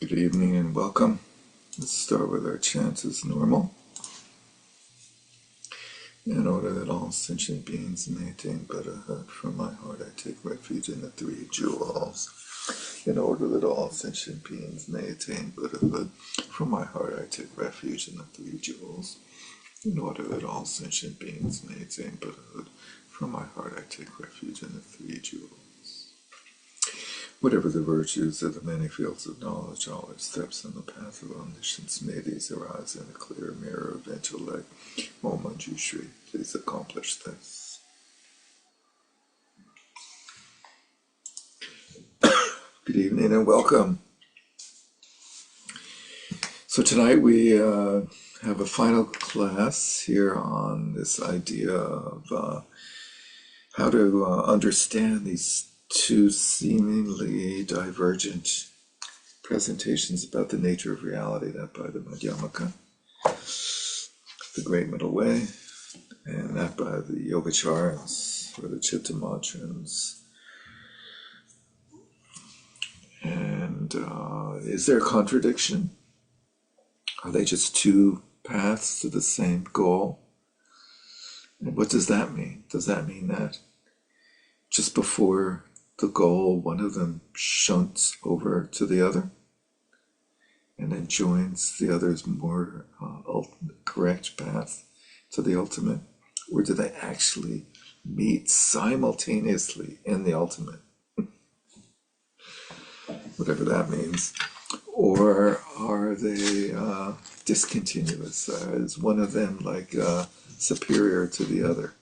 Good evening and welcome. Let's start with our chants as normal. In order that all sentient beings may attain Buddhahood, from my heart I take refuge in the three jewels. In order that all sentient beings may attain Buddhahood, from my heart I take refuge in the three jewels. In order that all sentient beings may attain Buddhahood, from my heart I take refuge in the three jewels. Whatever the virtues of the many fields of knowledge, all our steps on the path of omniscience, may these arise in a clear mirror of intellect. O Manjushri, please accomplish this. Good evening and welcome. So tonight we have a final class here on this idea of how to understand these two seemingly divergent presentations about the nature of reality, that by the Madhyamaka, the Great Middle Way, and that by the Yogacarans, or the Chittamatra. And is there a contradiction? Are they just two paths to the same goal? And what does that mean? Does that mean that just before the goal, one of them shunts over to the other and then joins the other's more correct path to the ultimate? Or do they actually meet simultaneously in the ultimate? Whatever that means. Or are they discontinuous? Is one of them like superior to the other?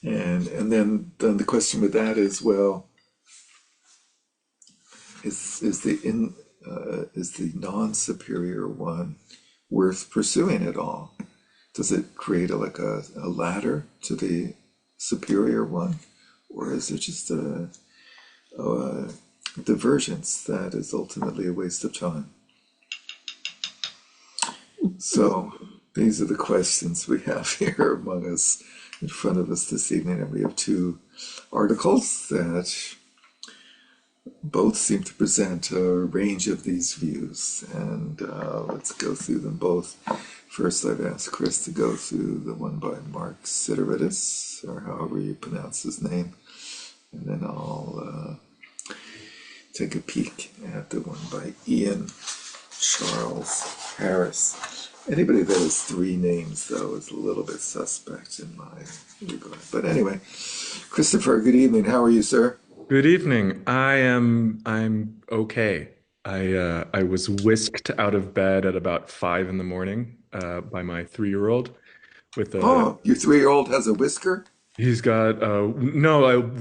And then the question with that is, well, is the non-superior one worth pursuing at all? Does it create a ladder to the superior one, or is it just a divergence that is ultimately a waste of time? So these are the questions we have here among us, in front of us this evening, and we have two articles that both seem to present a range of these views, and let's go through them both. First, I've asked Chris to go through the one by Mark Sideridis, or however you pronounce his name, and then I'll take a peek at the one by Ian Charles Harris. Anybody that has three names, though, is a little bit suspect in my regard. But anyway, Christopher, good evening. How are you, sir? Good evening. I'm okay. I was whisked out of bed at about 5 in the morning by my 3-year-old with a Oh, your 3-year-old has a whisker? he's got a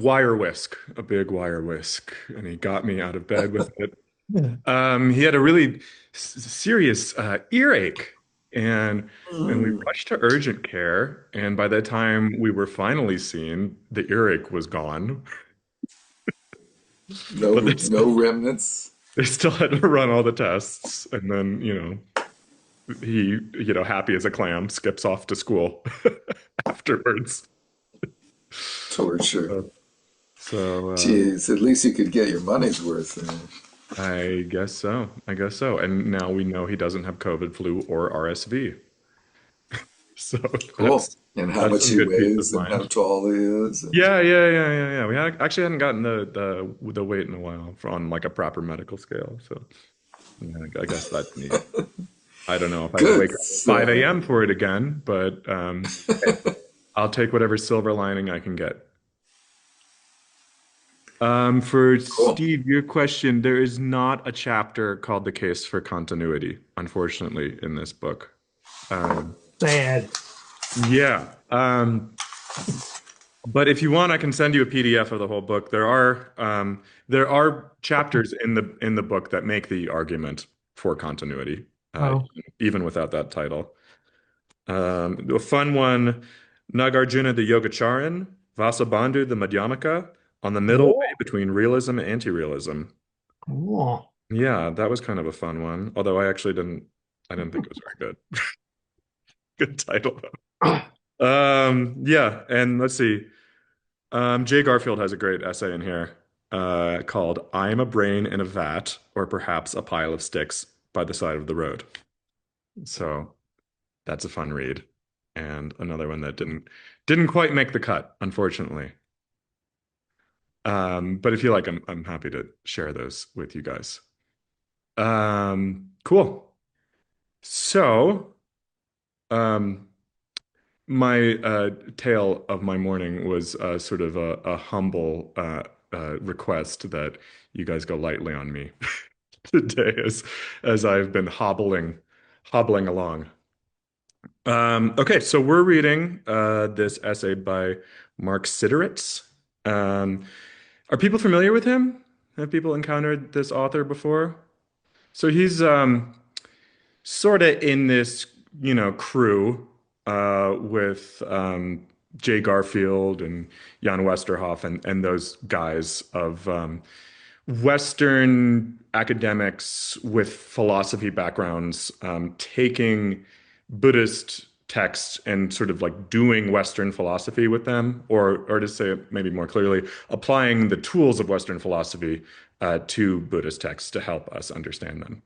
wire whisk, a big wire whisk, and he got me out of bed with it. Yeah. He had a really serious earache, and we Mm, rushed to urgent care, and by the time we were finally seen, the earache was gone. But no, no remnants. they still had to run all the tests, and then he happy as a clam skips off to school afterwards. Torture. So Jeez, at least you could get your money's worth. I guess so, and now we know he doesn't have COVID, flu, or RSV. So Cool. that's And how that's much some he good peace of weighs and how mind. tall he is. And Yeah. Actually hadn't gotten the weight in a while on like a proper medical scale. So yeah, I guess that's neat. I don't know if I would good. wake up at 5 a.m. for it again, but hey, I'll take whatever silver lining I can get. For Cool. Steve, your question, there is not a chapter called The Case for Continuity, unfortunately, in this book. Um, Sad. yeah. But if you want, I can send you a PDF of the whole book. There are chapters in the book that make the argument for continuity, Oh, even without that title. A fun one, Nagarjuna the Yogacaran, Vasubandhu the Madhyamaka, on the middle way cool. between realism and anti-realism. Cool. Yeah, that was kind of a fun one. Although I didn't think it was very good. Good title though. Yeah, and let's see. Jay Garfield has a great essay in here. called "I Am a Brain in a Vat, or Perhaps a Pile of Sticks by the Side of the Road." So that's a fun read, and another one that didn't quite make the cut, unfortunately. But if you like, I'm happy to share those with you guys. Cool. So, um, my tale of my morning was sort of a humble request that you guys go lightly on me today as I've been hobbling along. Okay, so we're reading this essay by Mark Sideritz. Um, are people familiar with him? Have people encountered this author before? So he's sort of in this, crew with Jay Garfield and Jan Westerhoff and those guys of Western academics with philosophy backgrounds, taking Buddhist texts and sort of like doing Western philosophy with them, or to say it maybe more clearly, applying the tools of Western philosophy to Buddhist texts to help us understand them.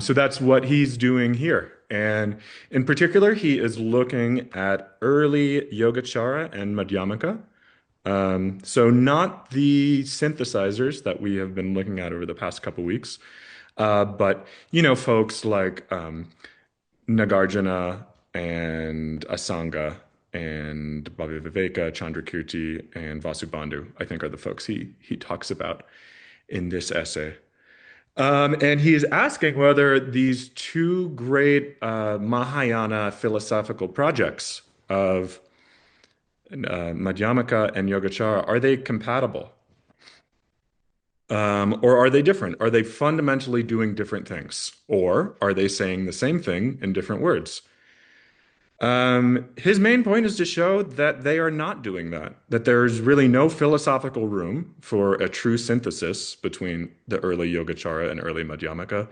So that's what he's doing here. And in particular, he is looking at early Yogacara and Madhyamaka. So not the synthesizers that we have been looking at over the past couple weeks, but folks like Nagarjuna and Asanga and Bhaviviveka, Chandrakirti, and Vasubandhu, I think are the folks he talks about in this essay. And he is asking whether these two great Mahayana philosophical projects of Madhyamaka and Yogacara, are they compatible? Or are they different? Are they fundamentally doing different things? Or are they saying the same thing in different words? His main point is to show that they are not doing that, that there's really no philosophical room for a true synthesis between the early Yogacara and early Madhyamaka,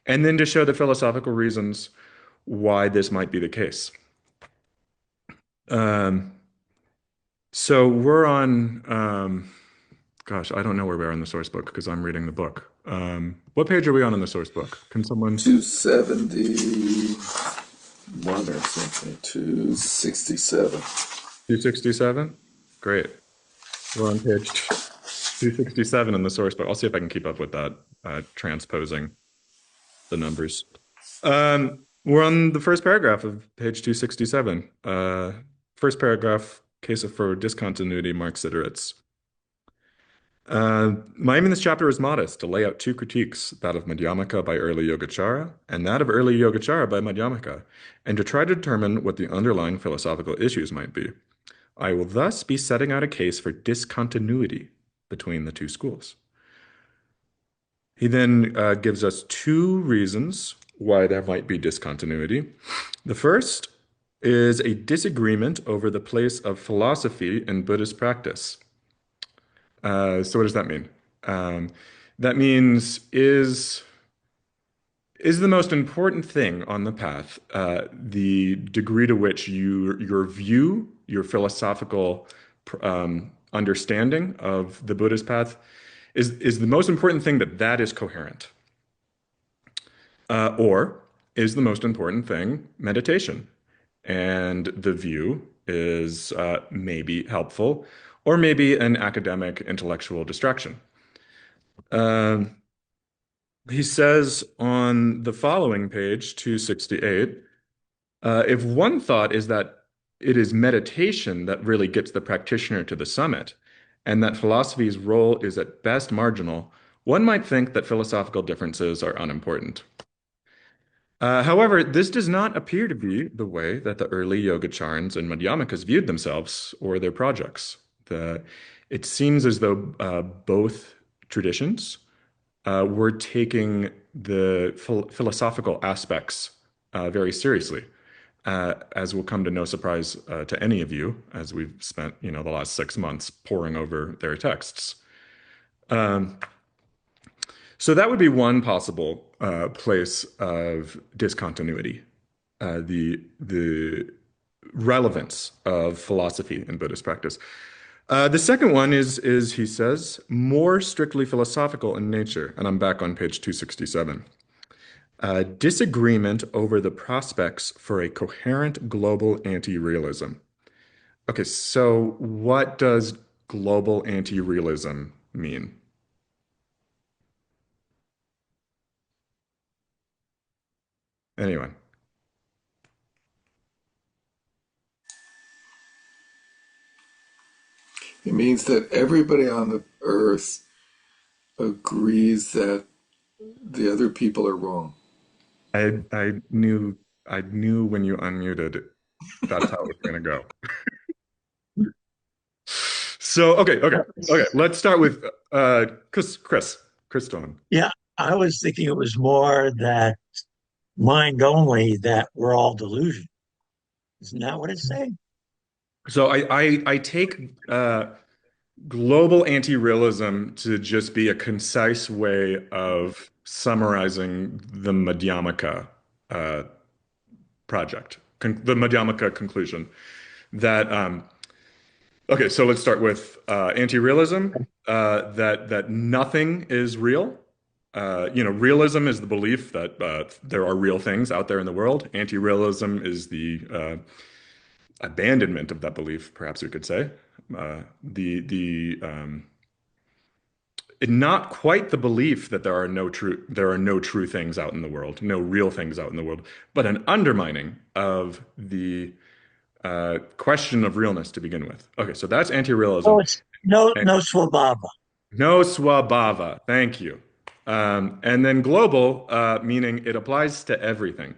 and then to show the philosophical reasons why this might be the case. Um, so we're on, gosh, I don't know where we are in the source book because I'm reading the book. What page are we on in the source book? Can someone? 271 or something. 267. 267? Great. We're on page 267 in the source book. I'll see if I can keep up with that, transposing the numbers. We're on the first paragraph of page 267. First paragraph, case for discontinuity, Mark Sideritz. My aim in this chapter is modest, to lay out two critiques, that of Madhyamaka by early Yogacara and that of early Yogacara by Madhyamaka, and to try to determine what the underlying philosophical issues might be. I will thus be setting out a case for discontinuity between the two schools. He then gives us two reasons why there might be discontinuity. The first is a disagreement over the place of philosophy in Buddhist practice. So what does that mean? That means is the most important thing on the path the degree to which your view, your philosophical understanding of the Buddhist path is the most important thing that is coherent, or is the most important thing meditation, and the view is maybe helpful or maybe an academic intellectual distraction. He says on the following page, 268, if one thought is that it is meditation that really gets the practitioner to the summit, and that philosophy's role is at best marginal, one might think that philosophical differences are unimportant. However, this does not appear to be the way that the early Yogacharans and Madhyamakas viewed themselves or their projects. It seems as though both traditions were taking the philosophical aspects very seriously, as will come to no surprise to any of you, as we've spent the last 6 months poring over their texts. So that would be one possible place of discontinuity, the relevance of philosophy in Buddhist practice. The second one is he says more strictly philosophical in nature, and I'm back on page 267. Disagreement over the prospects for a coherent global anti-realism. Okay, so what does global anti-realism mean? Anyone? It means that everybody on the earth agrees that the other people are wrong. I knew when you unmuted, that's how it was gonna go. So okay. Let's start with Chris Stone. Yeah, I was thinking it was more that mind only that we're all delusional. Isn't that what it's saying? So I take global anti-realism to just be a concise way of summarizing the Madhyamaka uh, project, the Madhyamaka conclusion. That okay, so let's start with anti-realism. That nothing is real. Realism is the belief that there are real things out there in the world. Anti-realism is the abandonment of that belief, perhaps we could say. The not quite the belief that there are no true things out in the world, no real things out in the world, but an undermining of the question of realness to begin with. Okay, so that's anti-realism. Oh, it's no, And no swababa. no swabhava. Thank you. And then global, meaning it applies to everything.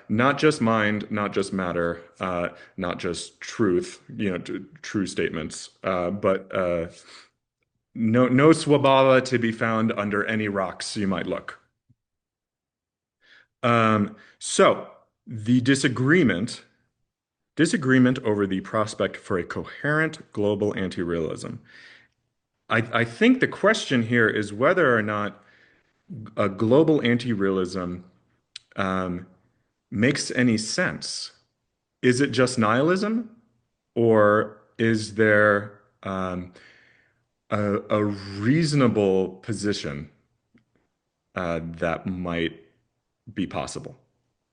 Not just mind, not just matter, not just truth, true statements, but no swabhava to be found under any rocks you might look. So the disagreement over the prospect for a coherent global anti-realism. I think the question here is whether or not a global anti-realism um, makes any sense. Is it just nihilism, or is there a reasonable position that might be possible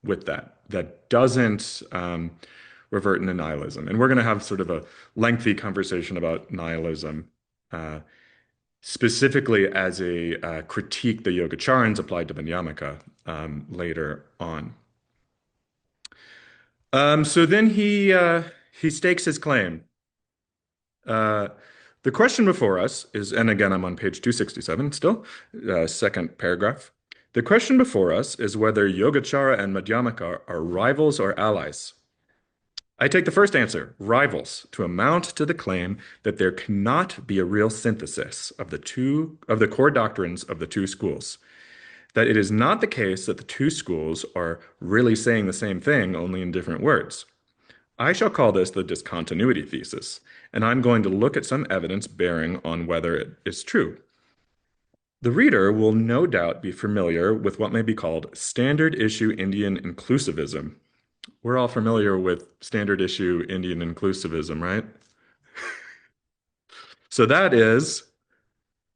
with that doesn't revert into nihilism? And we're going to have sort of a lengthy conversation about nihilism, uh, specifically as a critique the Yogacharans applied to Vanyamaka later on. So then he stakes his claim. Uh, the question before us is, and again, I'm on page 267 still, second paragraph. The question before us is whether Yogacara and Madhyamaka are rivals or allies. I take the first answer, rivals, to amount to the claim that there cannot be a real synthesis of the core doctrines of the two schools. That it is not the case that the two schools are really saying the same thing, only in different words. I shall call this the discontinuity thesis, and I'm going to look at some evidence bearing on whether it is true. The reader will no doubt be familiar with what may be called standard issue Indian inclusivism. We're all familiar with standard issue Indian inclusivism, right? So that is,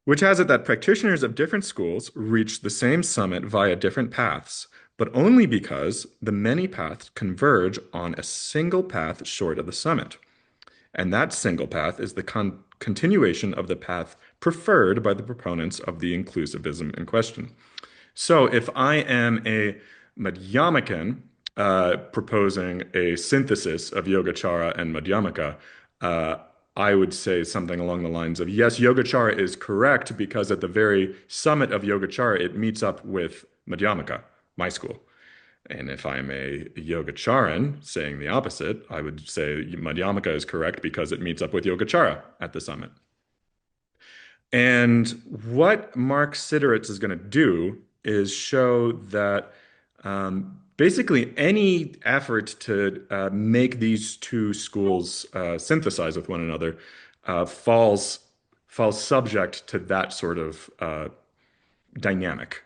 which has it that practitioners of different schools reach the same summit via different paths, but only because the many paths converge on a single path short of the summit. And that single path is the continuation of the path preferred by the proponents of the inclusivism in question. So if I am a Madhyamakan proposing a synthesis of Yogacara and Madhyamaka, uh, I would say something along the lines of, yes, Yogacara is correct because at the very summit of Yogacara, it meets up with Madhyamaka, my school. And if I'm a Yogacharan saying the opposite, I would say Madhyamaka is correct because it meets up with Yogacara at the summit. And what Mark Sideritz is going to do is show that basically any effort to make these two schools synthesize with one another falls subject to that sort of dynamic,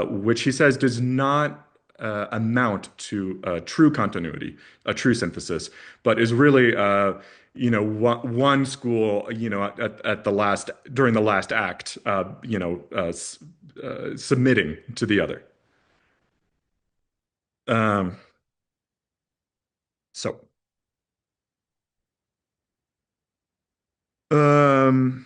which he says does not amount to true continuity, a true synthesis, but is really one school at the last during the last act submitting to the other. Um, so um,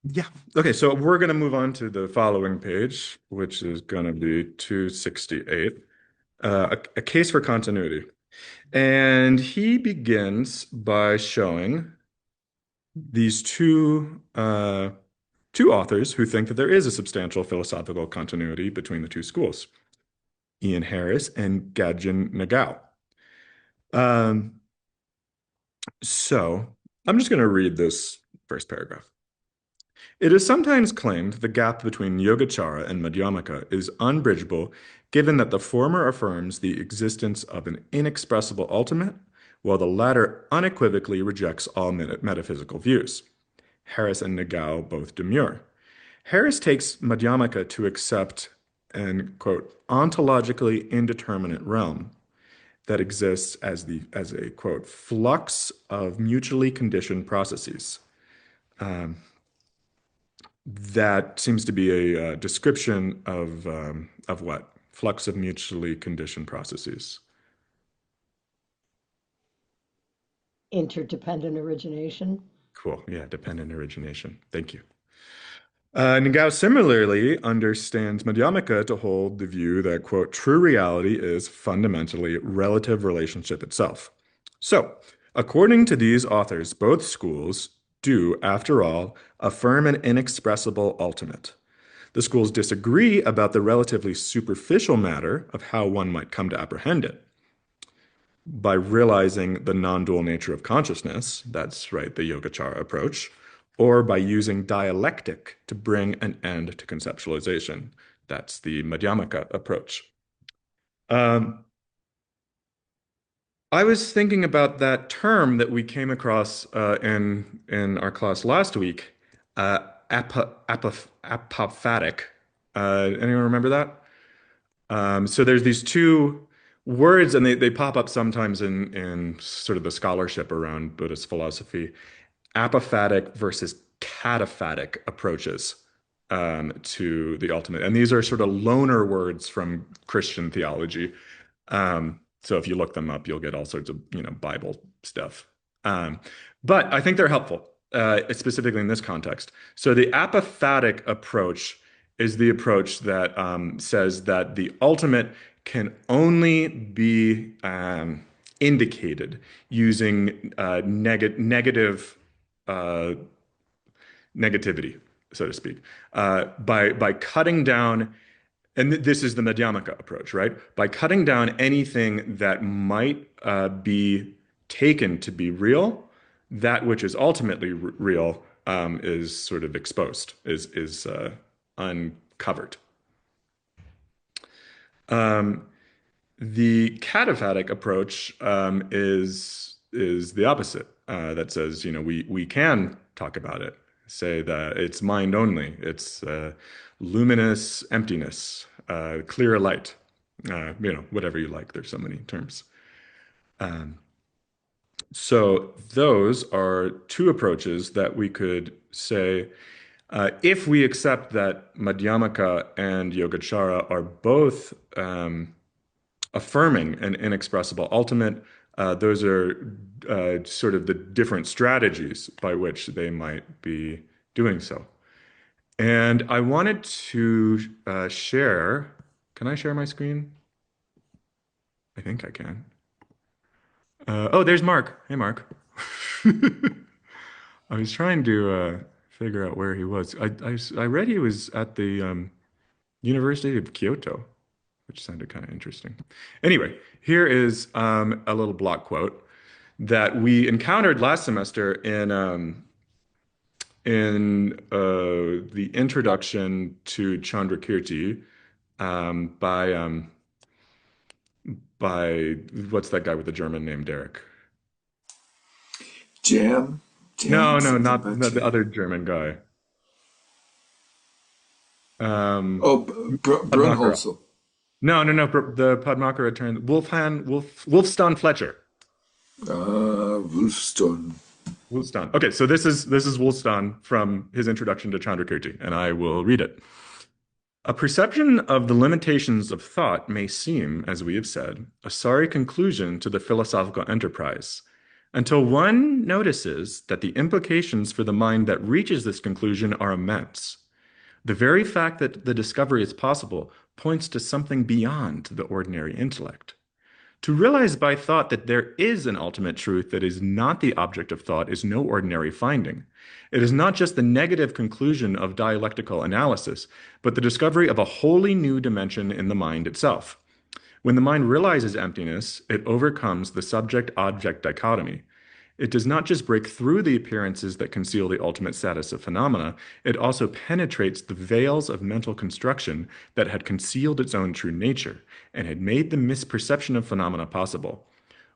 yeah, okay, so we're going to move on to the following page, which is going to be 268, a case for continuity. And he begins by showing these two authors who think that there is a substantial philosophical continuity between the two schools, Ian Harris and Gadjin Nagao. Um, so I'm just going to read this first paragraph. It is sometimes claimed the gap between Yogacara and Madhyamaka is unbridgeable, given that the former affirms the existence of an inexpressible ultimate, while the latter unequivocally rejects all metaphysical views. Harris and Nagao both demur. Harris takes Madhyamaka to accept an, quote, ontologically indeterminate realm that exists as a, quote, flux of mutually conditioned processes. That seems to be a description of what? Flux of mutually conditioned processes. Interdependent origination. Cool. Yeah, dependent origination. Thank you. Nagao similarly understands Madhyamaka to hold the view that, quote, true reality is fundamentally relative relationship itself. So, according to these authors, both schools do, after all, affirm an inexpressible ultimate. The schools disagree about the relatively superficial matter of how one might come to apprehend it. By realizing the non-dual nature of consciousness, that's right, the Yogacara approach, or by using dialectic to bring an end to conceptualization. That's the Madhyamaka approach. I was thinking about that term that we came across in our class last week, apophatic. Anyone remember that? So there's these two words, and they pop up sometimes in sort of the scholarship around Buddhist philosophy. Apophatic versus cataphatic approaches to the ultimate. And these are sort of loaner words from Christian theology. So if you look them up, you'll get all sorts of, Bible stuff. But I think they're helpful, specifically in this context. So the apophatic approach is the approach that says that the ultimate can only be indicated using negative negativity, so to speak, by cutting down, and this is the Madhyamaka approach, right? By cutting down anything that might be taken to be real, that which is ultimately real is sort of exposed, is uncovered. The cataphatic approach is the opposite. That says, we can talk about it, say that it's mind only, it's luminous emptiness, clear light, whatever you like. There's so many terms. So those are two approaches that we could say, if we accept that Madhyamaka and Yogacara are both affirming an inexpressible ultimate, those are sort of the different strategies by which they might be doing so. And I wanted to share. Can I share my screen? I think I can. Oh, there's Mark. Hey, Mark. I was trying to figure out where he was. I read he was at the University of Kyoto, which sounded kind of interesting. Anyway, here is a little block quote that we encountered last semester in the introduction to Chandrakirti by what's that guy with the German name, Derek? Jam? No, Something not about the jam. other German guy. Um, Oh, Padmakara. Brunholzl. No. The Padmakara turned Wolfston Fletcher. Wolfstone. Wolfston. Okay, so this is Wolfston from his introduction to Chandrakirti, and I will read it. A perception of the limitations of thought may seem, as we have said, a sorry conclusion to the philosophical enterprise, until one notices that the implications for the mind that reaches this conclusion are immense. The very fact that the discovery is possible points to something beyond the ordinary intellect. To realize by thought that there is an ultimate truth that is not the object of thought is no ordinary finding. It is not just the negative conclusion of dialectical analysis, but the discovery of a wholly new dimension in the mind itself. When the mind realizes emptiness, it overcomes the subject-object dichotomy. It does not just break through the appearances that conceal the ultimate status of phenomena, it also penetrates the veils of mental construction that had concealed its own true nature and had made the misperception of phenomena possible.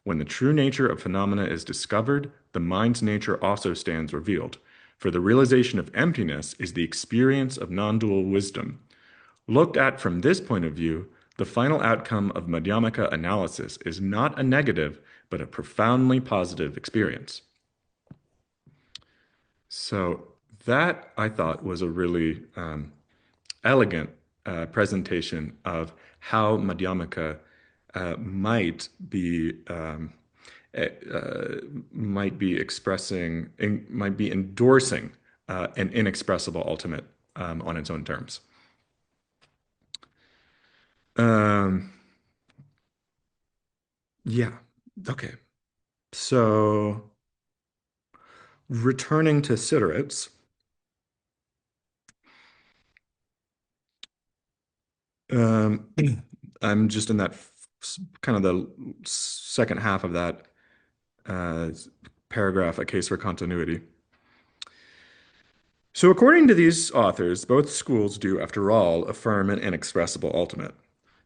When the true nature of phenomena is discovered, the mind's nature also stands revealed. For the realization of emptiness is the experience of non-dual wisdom. Looked at from this point of view, the final outcome of Madhyamaka analysis is not a negative, but a profoundly positive experience. So that I thought was a really elegant presentation of how Madhyamaka might be eh, uh, might be expressing, might be endorsing an inexpressible ultimate on its own terms. Um, yeah. Okay. So returning to Sidderitz, um, I'm just in that kind of the second half of that uh, paragraph, a case for continuity. So, according to these authors, both schools do, after all, affirm an inexpressible ultimate.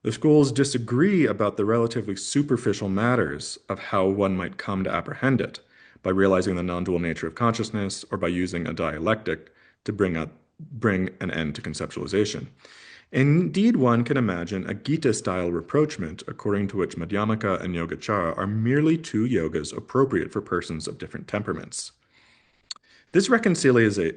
The schools disagree about the relatively superficial matters of how one might come to apprehend it, by realizing the non-dual nature of consciousness or by using a dialectic to bring an end to conceptualization. Indeed, one can imagine a Gita-style rapprochement according to which Madhyamaka and Yogacara are merely two yogas appropriate for persons of different temperaments. This reconciliation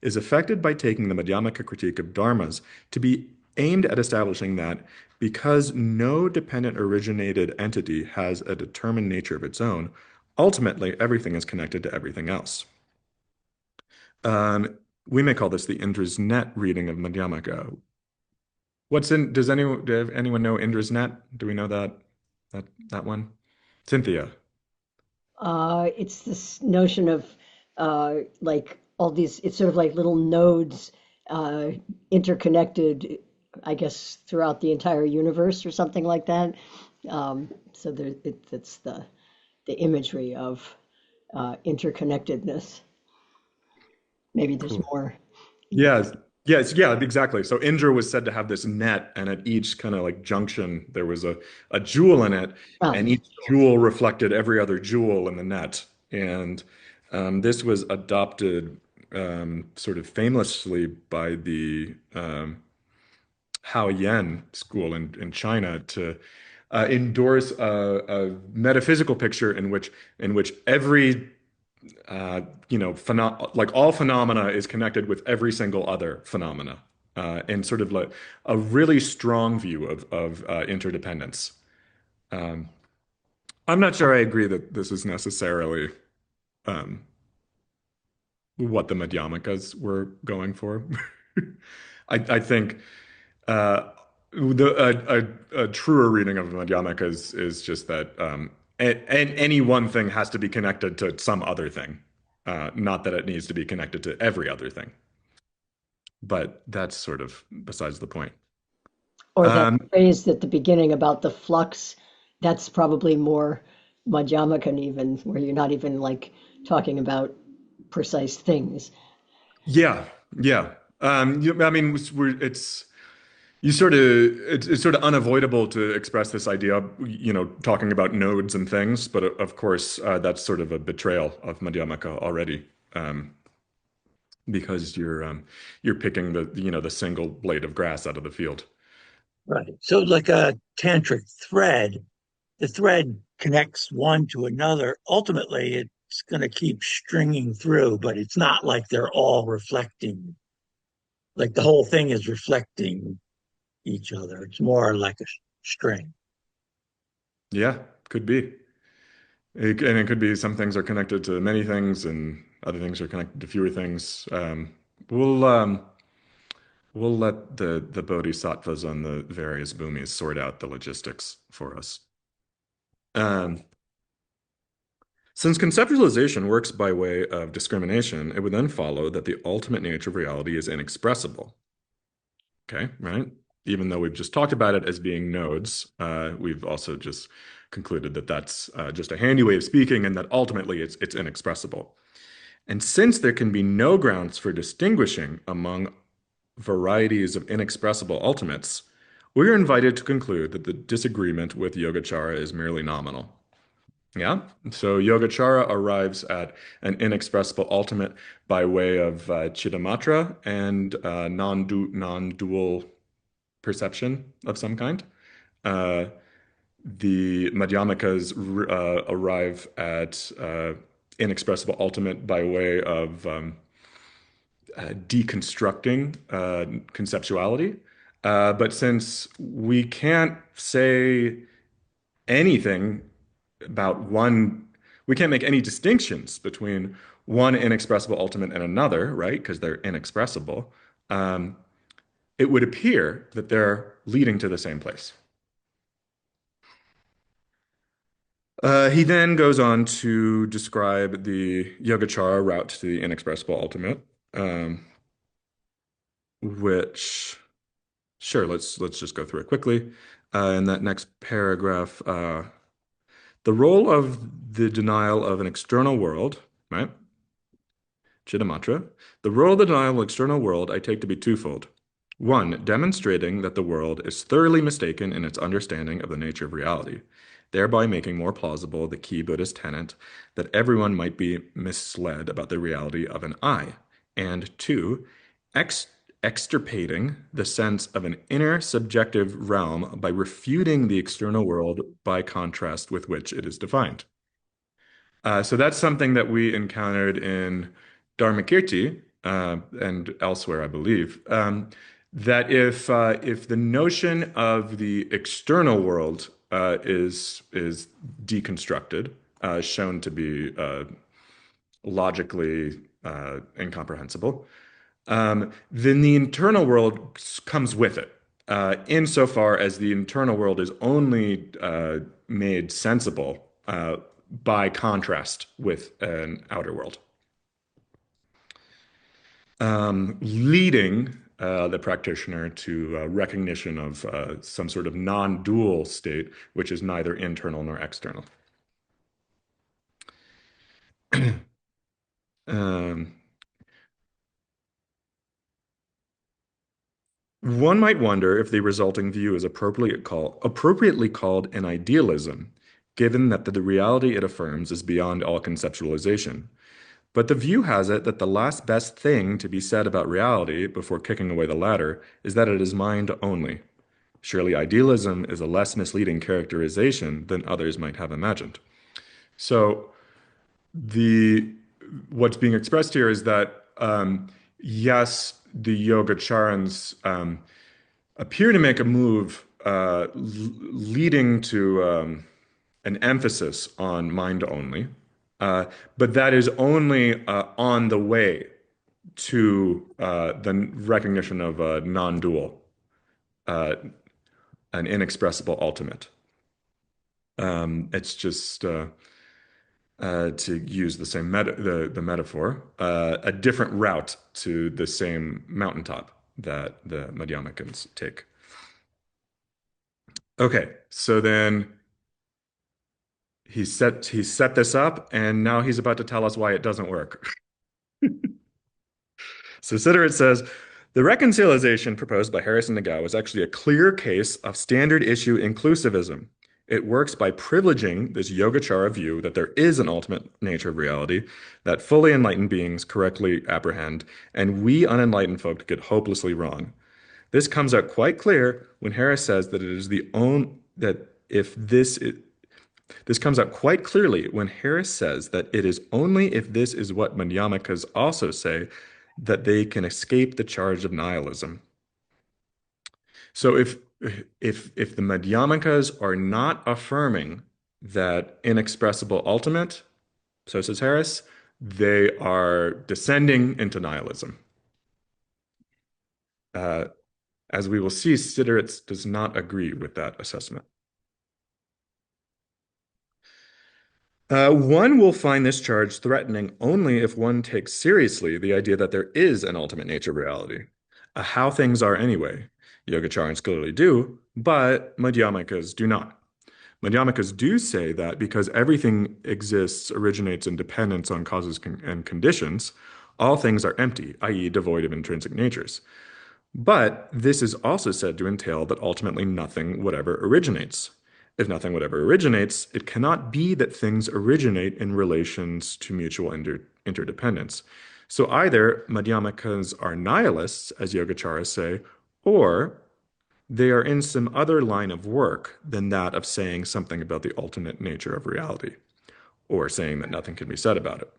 is effected by taking the Madhyamaka critique of dharmas to be aimed at establishing that because no dependent originated entity has a determined nature of its own, ultimately everything is connected to everything else. Um, we may call this the Indra's net reading of Madhyamaka. Does anyone know Indra's net? Do we know that one? Cynthia. It's this notion of like all these, it's sort of like little nodes uh, interconnected, I guess, throughout the entire universe or something like that. So it's the imagery of interconnectedness. Maybe there's Cool. more. Yes, yes, yeah, exactly. So Indra was said to have this net, and at each kind of like junction, there was a jewel in it, Oh, and each jewel reflected every other jewel in the net. And this was adopted sort of famously by the Hao Yan school in China to endorse a metaphysical picture in which every like all phenomena is connected with every single other phenomena, and sort of like a really strong view of interdependence. Um, I'm not sure I agree that this is necessarily um, what the Madhyamakas were going for. I think uh, a truer reading of Madhyamaka is just that any one thing has to be connected to some other thing, not that it needs to be connected to every other thing. But that's sort of besides the point. or that Um, phrase at the beginning about the flux, that's probably more Madhyamakan even, where you're not even like talking about precise things. yeah, yeah. I mean, it's it's sort of unavoidable to express this idea, talking about nodes and things. But of course, that's sort of a betrayal of Madhyamaka already. Um, because you're picking the single blade of grass out of the field. Right. So like a tantric thread, the thread connects one to another. Ultimately, it's going to keep stringing through, but it's not like they're all reflecting, like the whole thing is reflecting each other. It's more like a string. Yeah, could be. And it could be some things are connected to many things, and other things are connected to fewer things. We'll we'll let the bodhisattvas on the various bhumis sort out the logistics for us. Um, since conceptualization works by way of discrimination, it would then follow that the ultimate nature of reality is inexpressible. Okay, right? Even though we've just talked about it as being nodes, we've also just concluded that that's just a handy way of speaking, and that ultimately it's inexpressible. And since there can be no grounds for distinguishing among varieties of inexpressible ultimates, we are invited to conclude that the disagreement with Yogacara is merely nominal. Yeah. So Yogacara arrives at an inexpressible ultimate by way of Chittamatra and non-dual perception of some kind. Uh, the Madhyamikas arrive at inexpressible ultimate by way of deconstructing conceptuality. But since we can't say anything about one, we can't make any distinctions between one inexpressible ultimate and another, right? Because they're inexpressible. Um, it would appear that they're leading to the same place. He then goes on to describe the Yogacara route to the inexpressible ultimate, which, sure, let's just go through it quickly. In that next paragraph, the role of the denial of an external world, right? Chittamatra. The role of the denial of an external world I take to be twofold. One, demonstrating that the world is thoroughly mistaken in its understanding of the nature of reality, thereby making more plausible the key Buddhist tenet that everyone might be misled about the reality of an I. And two, extirpating the sense of an inner subjective realm by refuting the external world by contrast with which it is defined. So that's something that we encountered in Dharmakirti and elsewhere, I believe. That if the notion of the external world is deconstructed, shown to be logically incomprehensible, then the internal world comes with it. Insofar as the internal world is only made sensible by contrast with an outer world, leading the practitioner to recognition of some sort of non-dual state, which is neither internal nor external. Um, One might wonder if the resulting view is appropriately called an idealism, given that the reality it affirms is beyond all conceptualization. But the view has it that the last best thing to be said about reality before kicking away the ladder is that it is mind only. Surely idealism is a less misleading characterization than others might have imagined. So the what's being expressed here is that yes, the Yogacharans appear to make a move leading to an emphasis on mind only, but that is only on the way to the recognition of a non-dual, an inexpressible ultimate. It's just to use the same the metaphor, a different route to the same mountaintop that the Madhyamikans take. Okay, so then he set this up, and now he's about to tell us why it doesn't work. So Siddharth says, the reconciliation proposed by Harrison Nagao was actually a clear case of standard issue inclusivism. It works by privileging this Yogacara view that there is an ultimate nature of reality that fully enlightened beings correctly apprehend, and we unenlightened folk get hopelessly wrong. This comes out quite clear when Harris says that it is the own that if this is, this comes out quite clearly when Harris says that it is only if this is what Madhyamikas also say that they can escape the charge of nihilism. So if the Madhyamikas are not affirming that inexpressible ultimate, so says Harris, they are descending into nihilism. As we will see, Sideritz does not agree with that assessment. One will find this charge threatening only if one takes seriously the idea that there is an ultimate nature of reality, how things are anyway. Yogacharans clearly do, but Madhyamikas do not. Madhyamikas do say that because everything exists, originates in dependence on causes and conditions, all things are empty, i.e., devoid of intrinsic natures. But this is also said to entail that ultimately nothing whatever originates. If nothing whatever originates, it cannot be that things originate in relations to mutual interdependence. So either Madhyamikas are nihilists, as Yogacaras say, or they are in some other line of work than that of saying something about the ultimate nature of reality, or saying that nothing can be said about it.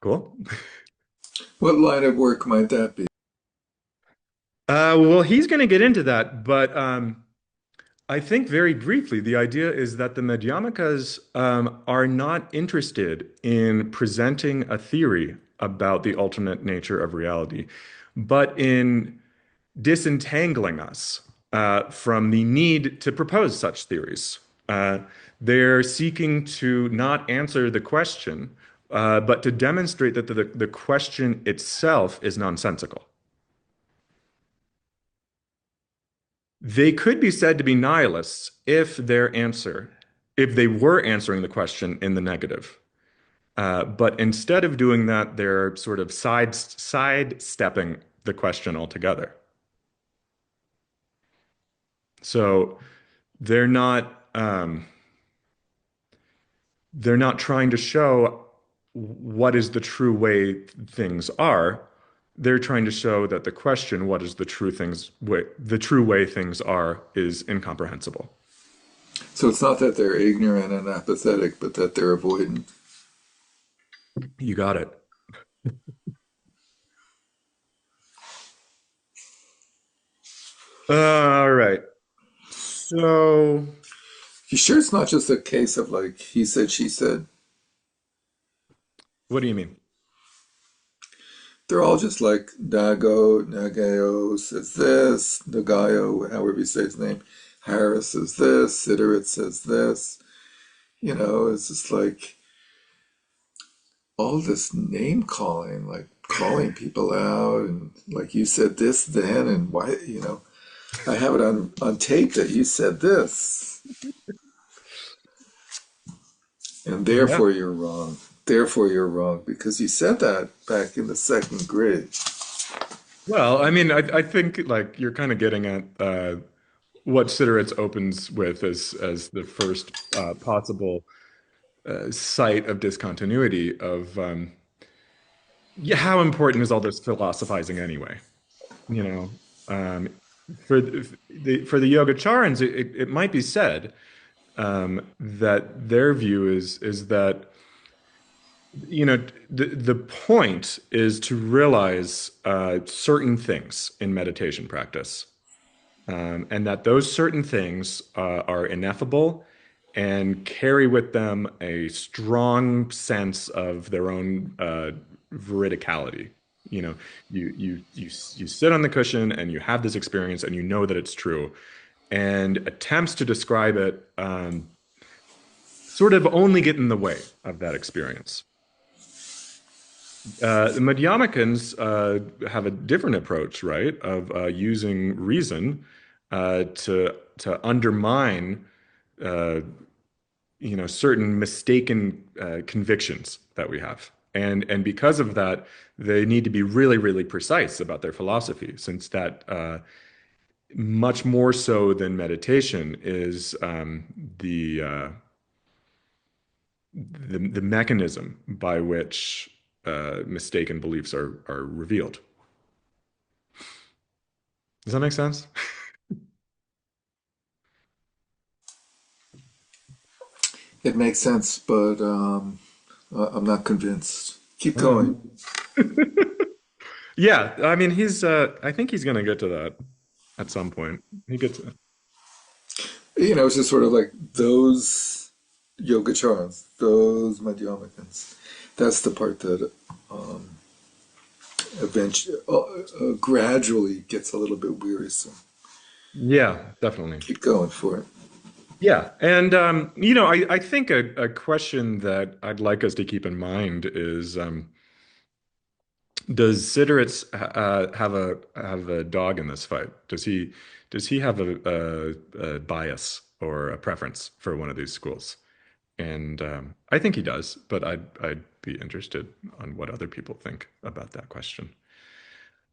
Cool. What line of work might that be? Well, he's going to get into that, but I think very briefly, the idea is that the Madhyamikas are not interested in presenting a theory about the ultimate nature of reality, but in disentangling us from the need to propose such theories. They're seeking to not answer the question, but to demonstrate that the question itself is nonsensical. They could be said to be nihilists if if they were answering the question in the negative. But instead of doing that, they're sort of sidestepping the question altogether. So they're not they're not trying to show what is the true way things are. They're trying to show that the question, what is the true way things are, is incomprehensible. So it's not that they're ignorant and apathetic, but that they're avoidant. You got it. All right. So, You sure it's not just a case of like he said, she said? what do you mean? They're all just like Dago, Nagao says this, Nagayo, however you say his name, Harris says this, Siderit says this. It's just like all this name calling, like calling people out, and like you said this then, and why, I have it on tape that you said this, and Yeah. therefore you're wrong. Therefore you're wrong because you said that back in the second grade. Well, I mean, I think like you're kind of getting at what Sideritz opens with as the first possible site of discontinuity of yeah, how important is all this philosophizing anyway? You know, um, for the Yogacharans, it might be said that their view is that the point is to realize certain things in meditation practice, and that those certain things are ineffable and carry with them a strong sense of their own veridicality. You know, you sit on the cushion and you have this experience and you know that it's true, and attempts to describe it sort of only get in the way of that experience. The Madhyamikans have a different approach, right, of using reason to undermine, uh, certain mistaken convictions that we have, and because of that, they need to be really, really precise about their philosophy, since that much more so than meditation, is the mechanism by which mistaken beliefs are revealed. Does that make sense? It makes sense, but I'm not convinced. Keep Uh, going. yeah, I mean, I think he's gonna get to that at some point. He gets, It's just sort of like those Yogacharans, those Madhyamikans. That's the part that eventually, gradually gets a little bit wearisome. yeah, definitely. Keep going for it. Yeah, and I think a question that I'd like us to keep in mind is, does Sideritz have a dog in this fight? Does he have a bias or a preference for one of these schools? And I think he does, but I'd be interested on what other people think about that question.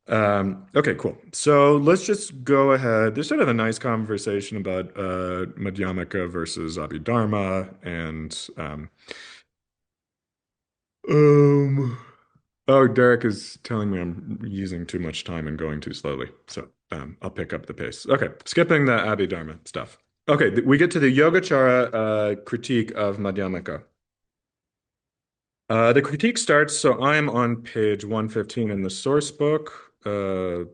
Okay, cool. So let's just go ahead. There's sort of a nice conversation about Madhyamaka versus Abhidharma, and um, oh, Derek is telling me I'm using too much time and going too slowly, so I'll pick up the pace. Okay, skipping the Abhidharma stuff. Okay, we get to the Yogacara critique of Madhyamaka. The critique starts, so I'm on page 115 in the source book. I don't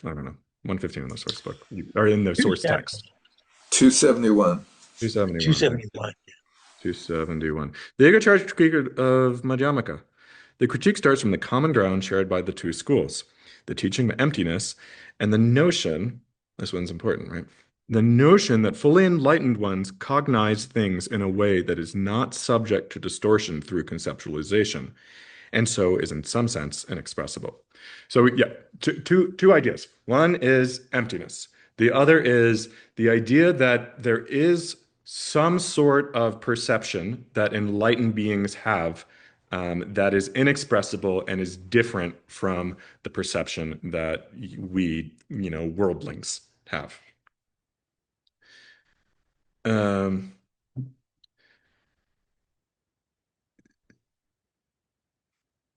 know, 115 in the source book, or in the source text. 271. 271, okay. 271. 271. The Yogacara critique of Madhyamaka. The critique starts from the common ground shared by the two schools, the teaching of emptiness, and the notion, this one's important, right? The notion that fully enlightened ones cognize things in a way that is not subject to distortion through conceptualization, and so is in some sense inexpressible. So yeah, two ideas. One is emptiness. The other is the idea that there is some sort of perception that enlightened beings have, that is inexpressible and is different from the perception that we, worldlings have. Um,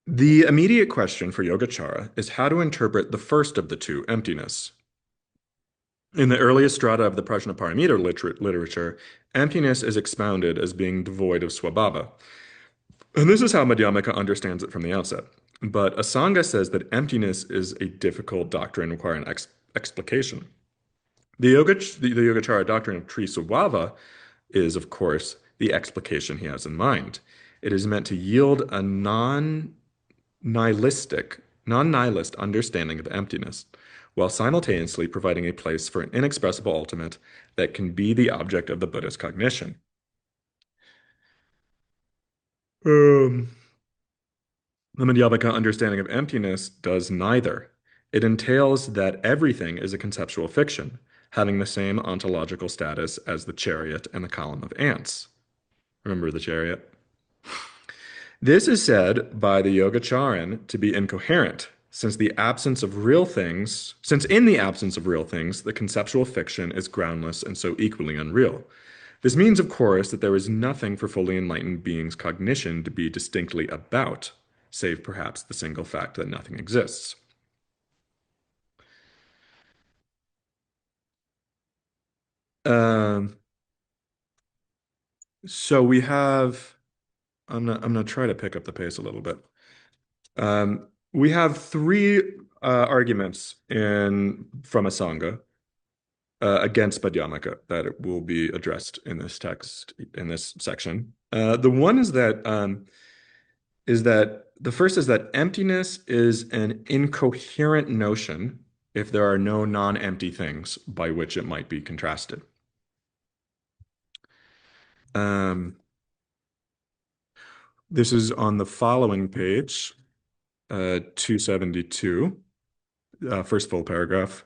the immediate question for Yogacara is how to interpret the first of the two, emptiness. In the earliest strata of the Prajnaparamita literature, emptiness is expounded as being devoid of swabhava. And this is how Madhyamaka understands it from the outset. But Asanga says that emptiness is a difficult doctrine requiring explication. The Yogacara doctrine of Tri Swabhava is, of course, the explication he has in mind. It is meant to yield a non-nihilist understanding of emptiness, while simultaneously providing a place for an inexpressible ultimate that can be the object of the Buddha's cognition. Um, the Madhyamaka understanding of emptiness does neither. It entails that everything is a conceptual fiction, having the same ontological status as the chariot and the column of ants. Remember the chariot? This is said by the Yogacaran to be incoherent, since in the absence of real things, the conceptual fiction is groundless and so equally unreal. This means, of course, that there is nothing for fully enlightened beings' cognition to be distinctly about, save perhaps the single fact that nothing exists. Um, so we have, I'm gonna try to pick up the pace a little bit. We have three arguments from Asanga against Madhyamaka that will be addressed in this text, in this section. The one is that the first is that emptiness is an incoherent notion if there are no non-empty things by which it might be contrasted. Um, this is on the following page, 272, first full paragraph.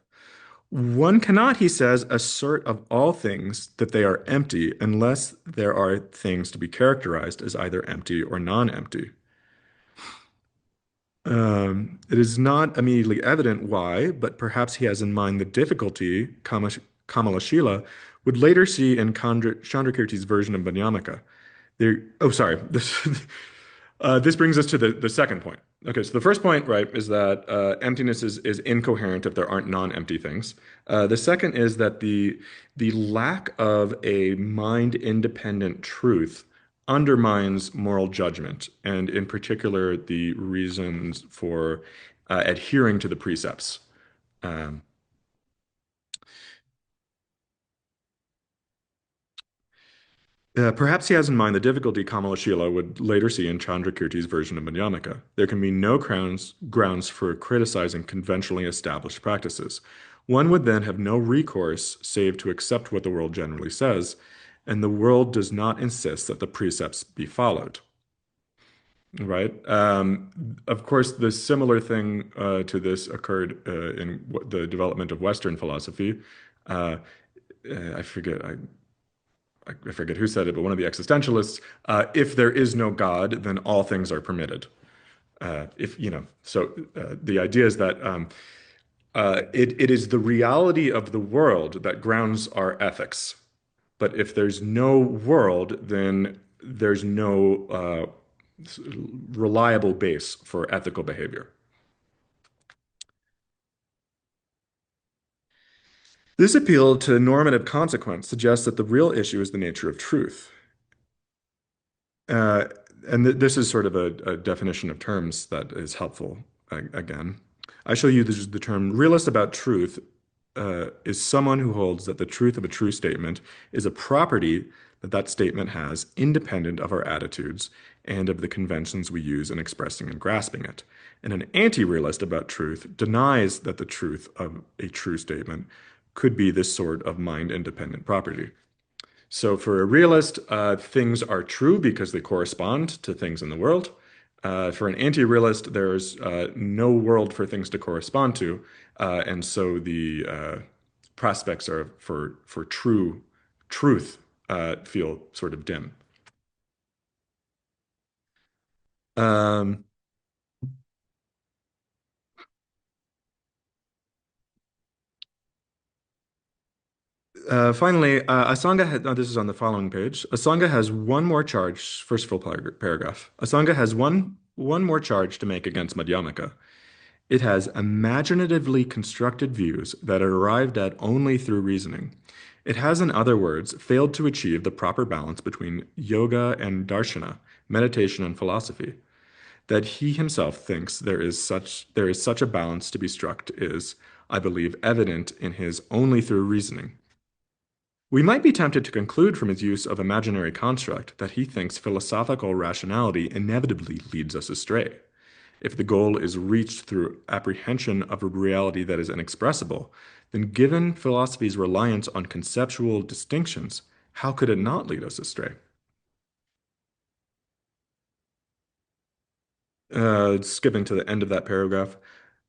One cannot, he says, assert of all things that they are empty unless there are things to be characterized as either empty or non-empty. It is not immediately evident why, but perhaps he has in mind the difficulty Kamalashila would later see in Chandrakirti's version of Banyamaka. Oh, sorry. This brings us to the second point. Okay, so the first point, right, is that emptiness is incoherent if there aren't non-empty things. The second is that the lack of a mind-independent truth undermines moral judgment, and in particular, the reasons for adhering to the precepts. Um, Perhaps he has in mind the difficulty Kamalashila would later see in Chandrakirti's version of Madhyamaka. There can be no grounds for criticizing conventionally established practices. One would then have no recourse save to accept what the world generally says, and the world does not insist that the precepts be followed. Right? Of course, the similar thing to this occurred in the development of Western philosophy. Uh, I forget. I forget who said it, but one of the existentialists, if there is no God, then all things are permitted. If you know, so the idea is that it is the reality of the world that grounds our ethics. But if there's no world, then there's no reliable base for ethical behavior. This appeal to normative consequence suggests that the real issue is the nature of truth. Uh, and this is sort of a definition of terms that is helpful. Again, I shall use the term realist about truth is someone who holds that the truth of a true statement is a property that that statement has independent of our attitudes and of the conventions we use in expressing and grasping it. And an anti-realist about truth denies that the truth of a true statement could be this sort of mind-independent property. So for a realist, things are true because they correspond to things in the world. For an anti-realist, there's no world for things to correspond to, and so the prospects are for truth feel sort of dim. Um, Finally, this is on the following page. Asanga has one more charge, first full paragraph. Asanga has one more charge to make against Madhyamaka. It has imaginatively constructed views that are arrived at only through reasoning. It has, in other words, failed to achieve the proper balance between yoga and darshana, meditation and philosophy. That he himself thinks there is such a balance to be struck is, I believe, evident in his only through reasoning. We might be tempted to conclude from his use of imaginary construct that he thinks philosophical rationality inevitably leads us astray. If the goal is reached through apprehension of a reality that is inexpressible, then given philosophy's reliance on conceptual distinctions, how could it not lead us astray? Skipping to the end of that paragraph.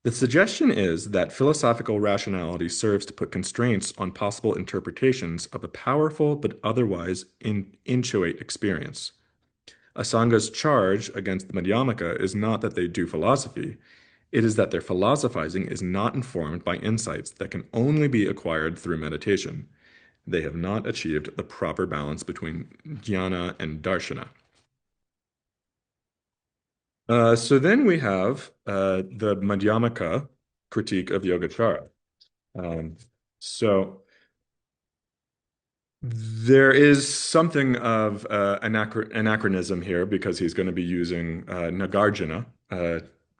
The suggestion is that philosophical rationality serves to put constraints on possible interpretations of a powerful but otherwise inchoate experience. Asanga's charge against the Madhyamaka is not that they do philosophy, it is that their philosophizing is not informed by insights that can only be acquired through meditation. They have not achieved the proper balance between jnana and darshana. So then we have the Madhyamaka critique of Yogacara. Um, so there is something of anachronism here because he's going to be using Nagarjuna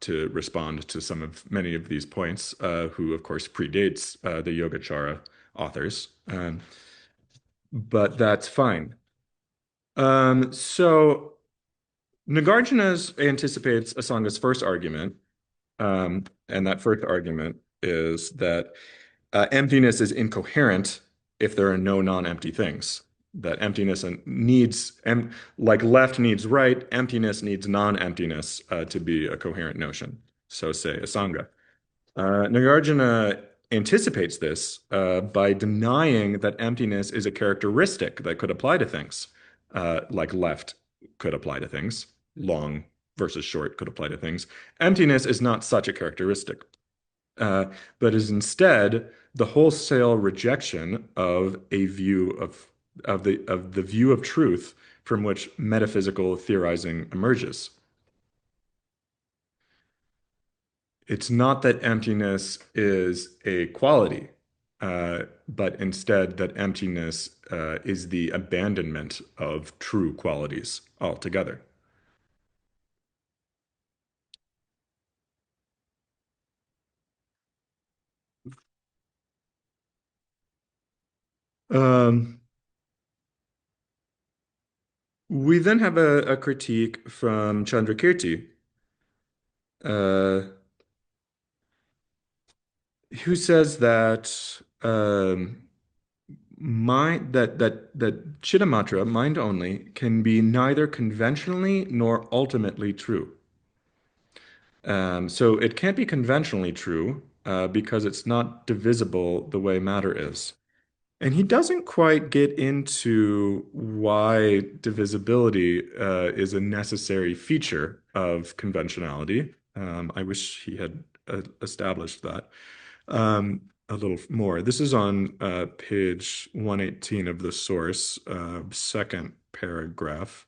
to respond to many of these points, who of course predates the Yogacara authors. But that's fine. So Nagarjuna's anticipates Asanga's first argument, and that first argument is that emptiness is incoherent if there are no non-empty things. That emptiness like left needs right, emptiness needs non-emptiness to be a coherent notion. So say Asanga. Nagarjuna anticipates this by denying that emptiness is a characteristic that could apply to things, like left could apply to things, long versus short could apply to things. Emptiness is not such a characteristic, uh, but is instead the wholesale rejection of a view of the view of truth from which metaphysical theorizing emerges. It's not that emptiness is a quality, but instead that emptiness is the abandonment of true qualities altogether. Um, we then have a critique from Chandrakirti, uh, who says that that Chittamatra, mind only, can be neither conventionally nor ultimately true. So it can't be conventionally true because it's not divisible the way matter is. And he doesn't quite get into why divisibility is a necessary feature of conventionality. I wish he had established that a little more. This is on page 118 of the source, second paragraph.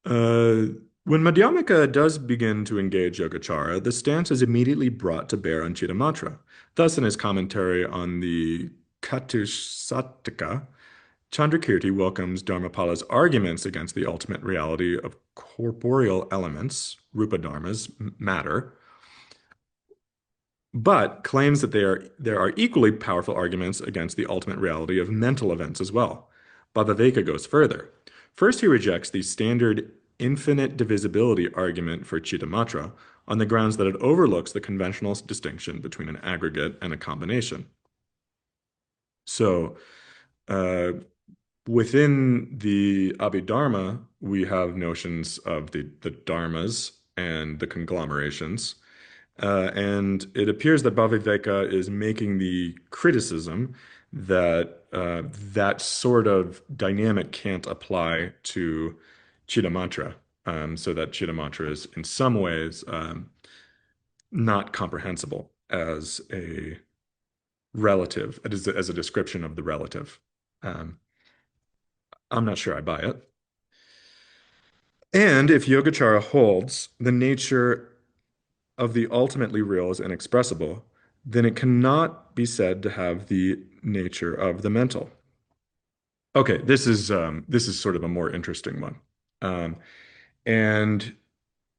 Uh, when Madhyamaka does begin to engage Yogacara, the stance is immediately brought to bear on Chittamatra. Thus, in his commentary on the Katusataka, Chandrakirti welcomes Dharmapala's arguments against the ultimate reality of corporeal elements, rupa dharmas, matter, but claims that there are equally powerful arguments against the ultimate reality of mental events as well. Bhavaveka goes further. First, he rejects the standard infinite divisibility argument for Chittamatra on the grounds that it overlooks the conventional distinction between an aggregate and a combination. So, uh, within the Abhidharma, we have notions of the dharmas and the conglomerations. And it appears that Bhaviveka is making the criticism that that sort of dynamic can't apply to Chittamatra, so that Chittamatra is in some ways not comprehensible as a relative, as a description of the relative. Um, I'm not sure I buy it. And if Yogacara holds the nature of the ultimately real is inexpressible, then it cannot be said to have the nature of the mental. Okay, this is sort of a more interesting one. Um, and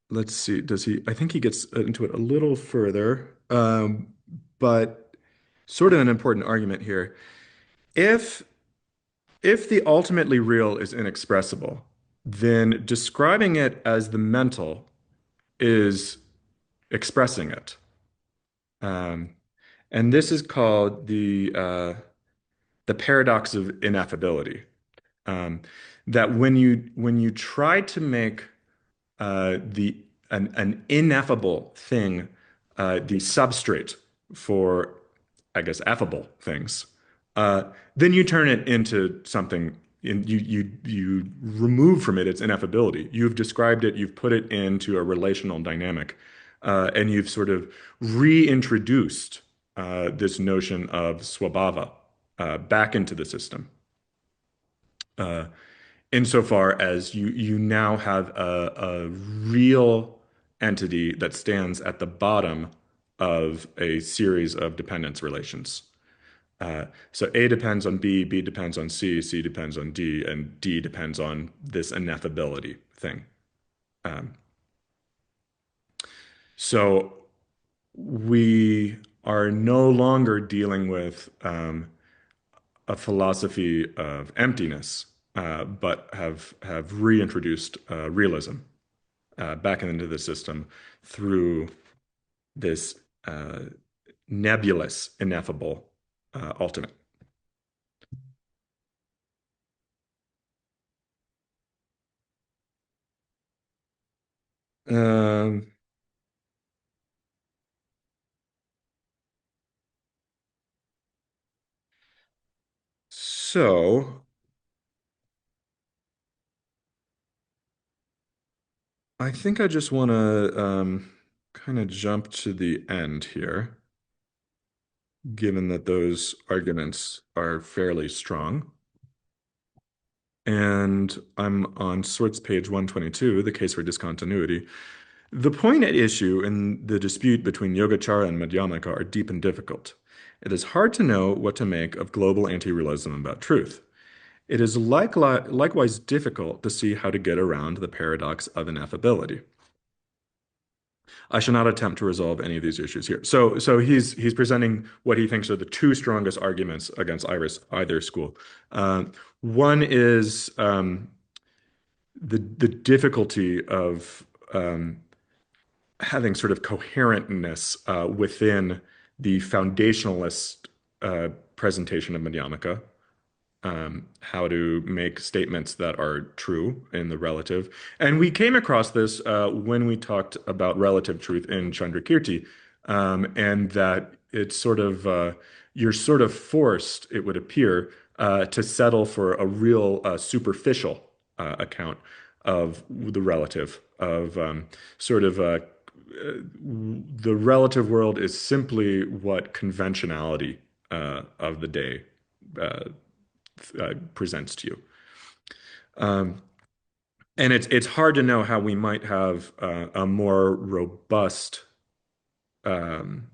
let's see, does he? I think he gets into it a little further, but sort of an important argument here. If if the ultimately real is inexpressible, then describing it as the mental is expressing it. Um, and this is called the paradox of ineffability. Um, that when you try to make the an ineffable thing the substrate for, I guess, affable things, uh, then you turn it into something. You remove from it its ineffability. You've described it. You've put it into a relational dynamic, and you've sort of reintroduced this notion of swabhava back into the system. Uh, Insofar as you now have a real entity that stands at the bottom of a series of dependence relations. So A depends on B, B depends on C, C depends on D, and D depends on this ineffability thing. Um, so we are no longer dealing with a philosophy of emptiness, but have reintroduced realism back into the system through this uh, nebulous, ineffable ultimate. Um, so I think I just want to kind of jump to the end here, given that those arguments are fairly strong. And I'm on sorts page 122, the case for discontinuity. The point at issue in the dispute between Yogacara and Madhyamaka are deep and difficult. It is hard to know what to make of global anti-realism about truth. It is likewise difficult to see how to get around the paradox of ineffability. I shall not attempt to resolve any of these issues here. So he's presenting what he thinks are the two strongest arguments against either school. One is the difficulty of having sort of coherentness within the foundationalist presentation of Madhyamaka, how to make statements that are true in the relative. And we came across this when we talked about relative truth in Chandrakirti, and that it's sort of, you're sort of forced, it would appear, to settle for a real superficial account of the relative, of sort of the relative world is simply what conventionality of the day uh, presents to you. Um, and it's hard to know how we might have a more robust um,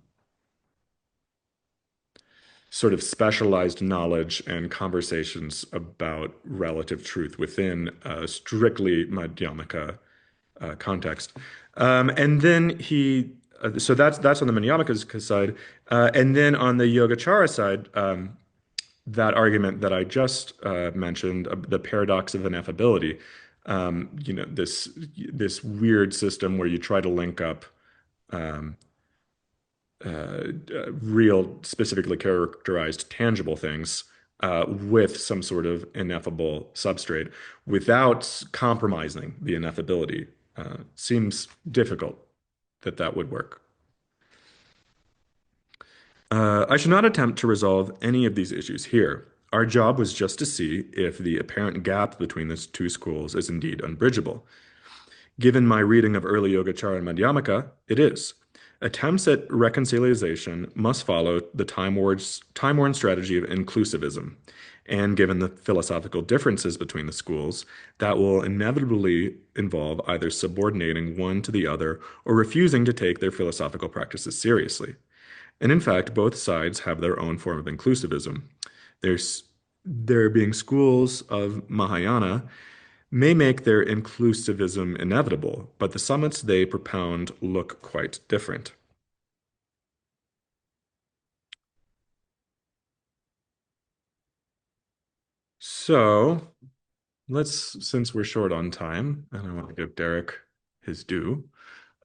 sort of specialized knowledge and conversations about relative truth within a strictly Madhyamaka context. And then so that's on the Madhyamaka side, and then on the Yogacara side, that argument that I just mentioned, the paradox of ineffability. This weird system where you try to link up um, real, specifically characterized, tangible things with some sort of ineffable substrate without compromising the ineffability. Seems difficult that that would work. I should not attempt to resolve any of these issues here. Our job was just to see if the apparent gap between the two schools is indeed unbridgeable. Given my reading of early Yogacara and Madhyamaka, it is. Attempts at reconciliation must follow the time-worn strategy of inclusivism. And given the philosophical differences between the schools, that will inevitably involve either subordinating one to the other or refusing to take their philosophical practices seriously. And in fact, both sides have their own form of inclusivism. There's, there being schools of Mahayana may make their inclusivism inevitable, but the summits they propound look quite different. So since we're short on time, and I want to give Derek his due,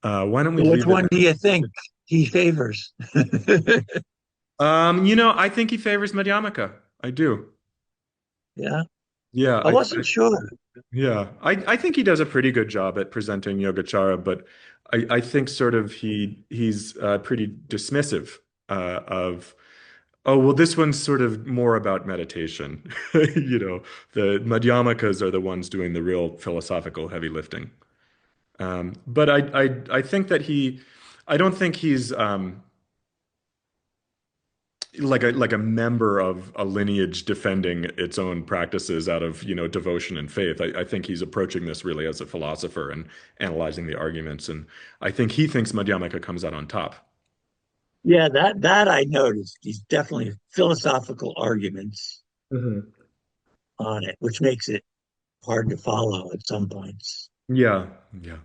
why don't we So which leave one it? do you think he favors? I think he favors Madhyamaka. I do. Yeah, Yeah, I wasn't sure. yeah, I think he does a pretty good job at presenting Yogacara, but I think sort of he's pretty dismissive of, oh, well, this one's sort of more about meditation. The Madhyamakas are the ones doing the real philosophical heavy lifting. But I think that I don't think he's like a member of a lineage defending its own practices out of, devotion and faith. I think he's approaching this really as a philosopher and analyzing the arguments. And I think he thinks Madhyamaka comes out on top. Yeah, that I noticed. He's definitely philosophical arguments Mhm. on it, which makes it hard to follow at some points. Yeah, yeah.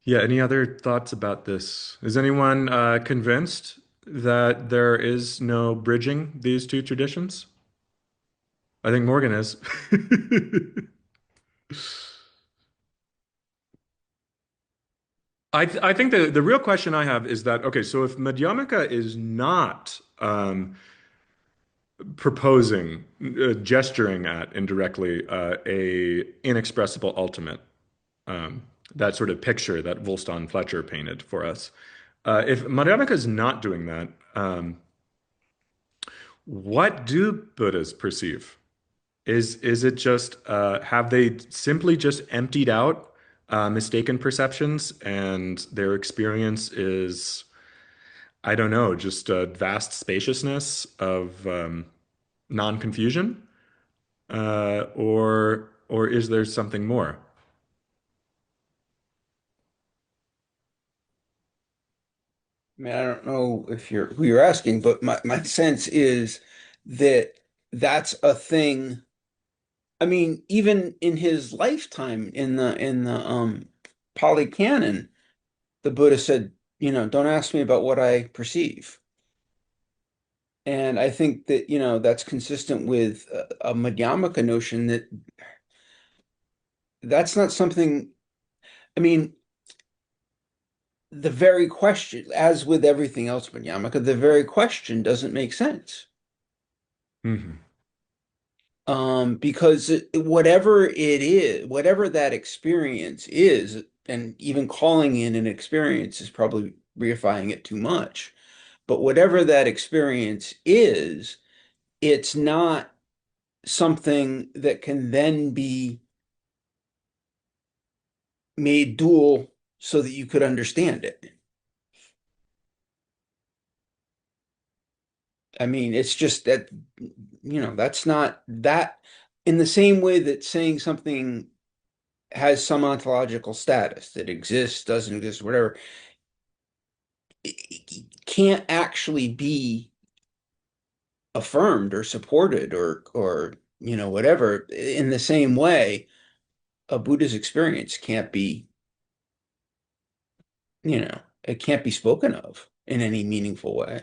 Yeah, any other thoughts about this? Is anyone convinced that there is no bridging these two traditions? I think Morgan is. I think the real question I have is that, okay, so if Madhyamaka is not proposing, gesturing at indirectly a inexpressible ultimate, um, that sort of picture that Wollstone Fletcher painted for us, if Madhyamaka is not doing that, what do Buddhas perceive? Is it just have they simply just emptied out mistaken perceptions and their experience is, I don't know, just a vast spaciousness of non-confusion? Or is there something more? I mean, I don't know if you're who you're asking, but my sense is that that's a thing. I mean, even in his lifetime in the Pali Canon, the Buddha said, don't ask me about what I perceive. And I think that, that's consistent with a Madhyamaka notion that that's not something, I mean, the very question, as with everything else Madhyamaka, the very question doesn't make sense. Hmm. Because whatever it is, whatever that experience is, and even calling it an experience is probably reifying it too much. But whatever that experience is, it's not something that can then be made dual so that you could understand it. I mean, it's just that, that's not that in the same way that saying something has some ontological status that exists, doesn't exist, whatever, it can't actually be affirmed or supported or whatever. In the same way, a Buddha's experience can't be, it can't be spoken of in any meaningful way.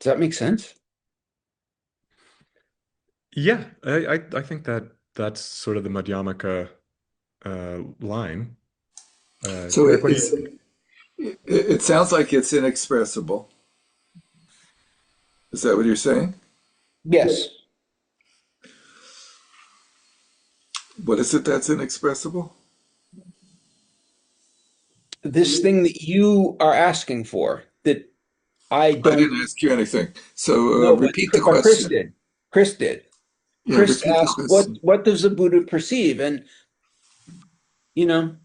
Does that make sense? Yeah, I think that that's sort of the Madhyamaka line. So Eric, what do you? it sounds like it's inexpressible. Is that what you're saying? Yes. What is it that's inexpressible? This thing that you are asking for that I I don't didn't ask you anything. So know, repeat the but Chris question. did. Chris did. Yeah, Chris repeat the asked, what question. what does the Buddha perceive? And you know,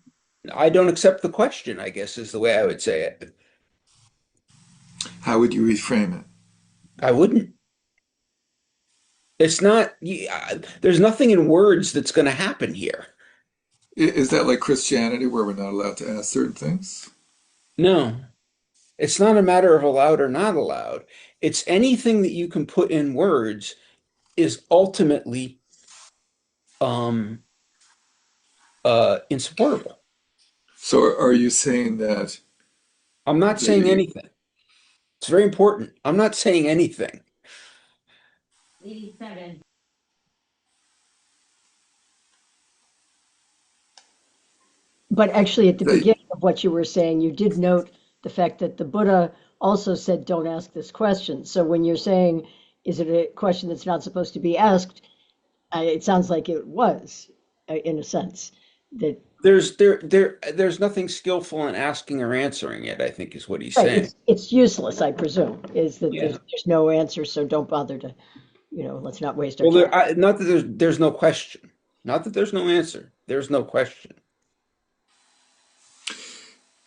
I don't accept the question, I guess is the way I would say it. How would you reframe it? I wouldn't. It's not, there's nothing in words that's going to happen here. Is that like Christianity where we're not allowed to ask certain things? No, it's not a matter of allowed or not allowed. It's anything that you can put in words is ultimately um insupportable. So are you saying that I'm not saying the anything. It's very important. I'm not saying anything. But actually, at the that beginning of what you were saying, you did note the fact that the Buddha also said, don't ask this question. So when you're saying, is it a question that's not supposed to be asked? It sounds like it was, in a sense, that, There's nothing skillful in asking or answering it, I think is what he's right, saying. it's useless, I presume, is that Yeah. there's no answer, so don't bother to, let's not waste our Well, time. not that there's no question. Not that there's no answer. There's no question.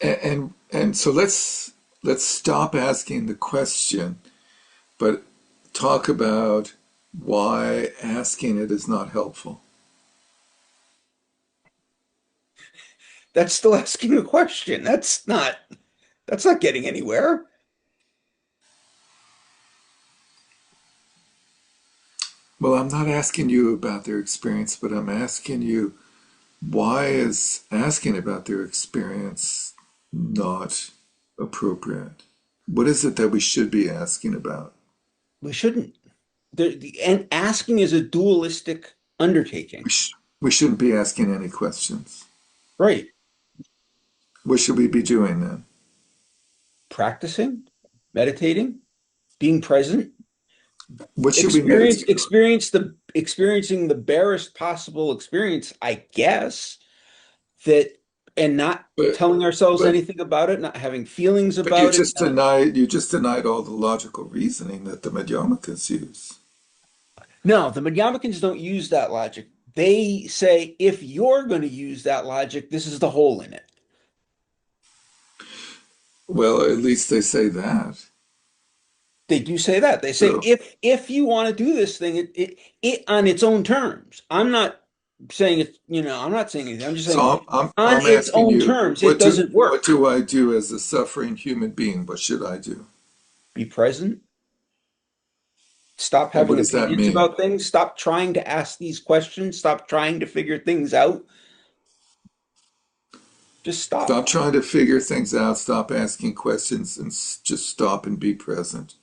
and so let's stop asking the question, but talk about why asking it is not helpful. That's still asking a question. That's not getting anywhere. Well, I'm not asking you about their experience, but I'm asking you why is asking about their experience not appropriate? What is it that we should be asking about? We shouldn't. And asking is a dualistic undertaking, We shouldn't be asking any questions. right? What should we be doing then? Practicing, meditating, being present, What should we meditate on? experiencing the barest possible experience, I guess, that and not But telling ourselves but anything about it, not having feelings but you about it. just denied all the logical reasoning that the Madhyamikas use. No, the Madhyamikans don't use that logic. They say if you're going to use that logic, this is the hole in it. Well, at least they say that. They do say that. They say So, if you want to do this thing, it on its own terms. I'm not saying it's, I'm not saying anything. I'm just saying on I'm its asking own you, terms, it doesn't what work. do I do as a suffering human being? What should I do? Be present. Stop And what having does that opinions mean? about things. Stop trying to ask these questions. Stop trying to figure things out. Just stop. Stop trying to figure things out. Stop asking questions, and just stop and be present.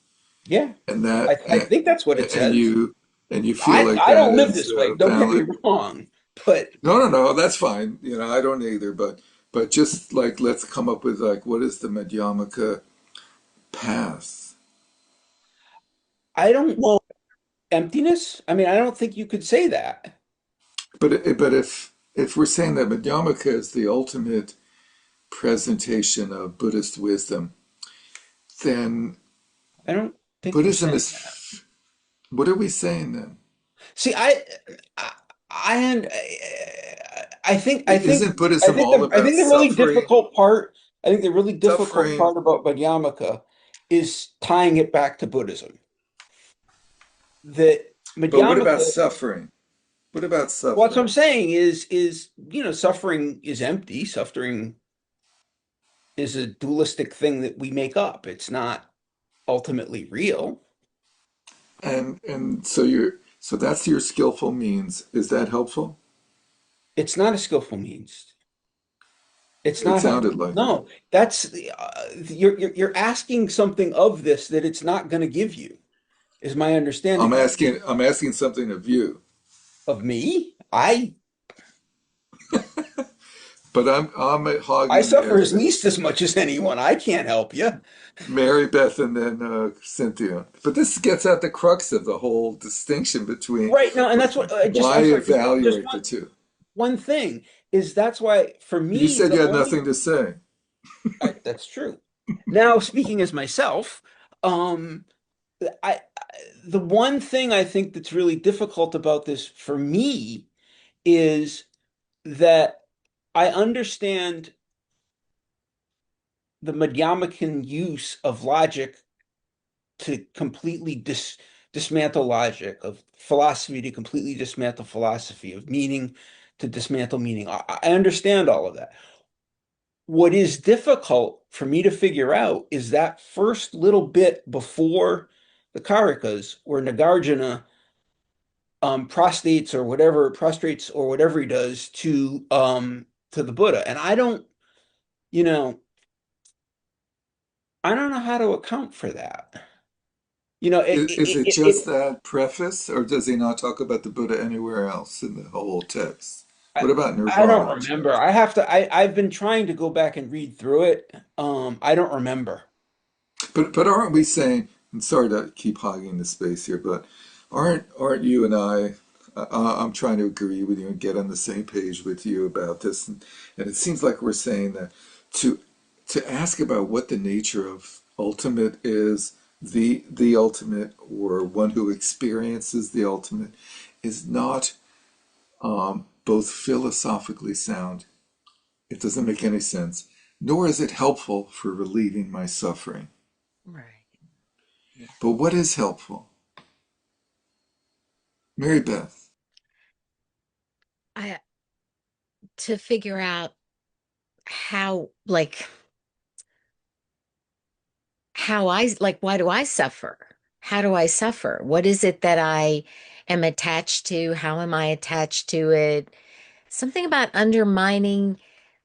Yeah, And I think that's what it and says. you feel I like I that don't live is this way. Don't get me valid. wrong, but No, no, no, that's fine. I don't either. But just like let's come up with like what is the Madhyamaka path? I don't Well, emptiness. I mean, I don't think you could say that. But if we're saying that Madhyamaka is the ultimate presentation of Buddhist wisdom, then I don't think we're Buddhism saying is. that. What are we saying then? See, I, Isn't Buddhism all I about think the really suffering? difficult part, I think the really difficult Suffering, part about Madhyamaka is tying it back to Buddhism. That but what about Madhyamaka, suffering? What about what I'm suffering? saying is, suffering is empty. Suffering is a dualistic thing that we make up. It's not ultimately real. And so that's your skillful means. Is that helpful? It's not a skillful means. It's It not sounded like it. no. That's you're asking something of this that it's not going to give you. Is my understanding of it. I'm asking something of you, Of me? but I'm I hogging suffer at at least as much as anyone. I can't help you. Mary Beth and then Cynthia. But this gets at the crux of the whole distinction between Right now, and that's what why I'm sorry, just evaluate the two. one thing is that's why for You me said the you had only nothing to say. that's true. Now speaking as myself, um I the one thing I think that's really difficult about this for me is that I understand the Madhyamakan use of logic to completely dismantle logic, of philosophy to completely dismantle philosophy, of meaning to dismantle meaning. I understand all of that. What is difficult for me to figure out is that first little bit before the Karikas, where Nagarjuna prostrates or whatever he does to the Buddha. And you know, I don't know how to account for that. You know, Is it just that preface, or does he not talk about the Buddha anywhere else in the whole text? I, What about I don't nirvana? remember. I've been trying to go back and read through it. I don't remember. But aren't we saying? And sorry to keep hogging the space here, but aren't you and I? I'm trying to agree with you and get on the same page with you about this, and it seems like we're saying that to to ask about what the nature of ultimate is, the ultimate, or one who experiences the ultimate, is not both philosophically sound. It doesn't make any sense, nor is it helpful for relieving my suffering. Right. Yeah. But what is helpful? Mary Beth. I to figure out how like how I like why do I suffer? How do I suffer? What is it that I am attached to? How am I attached to it? Something about undermining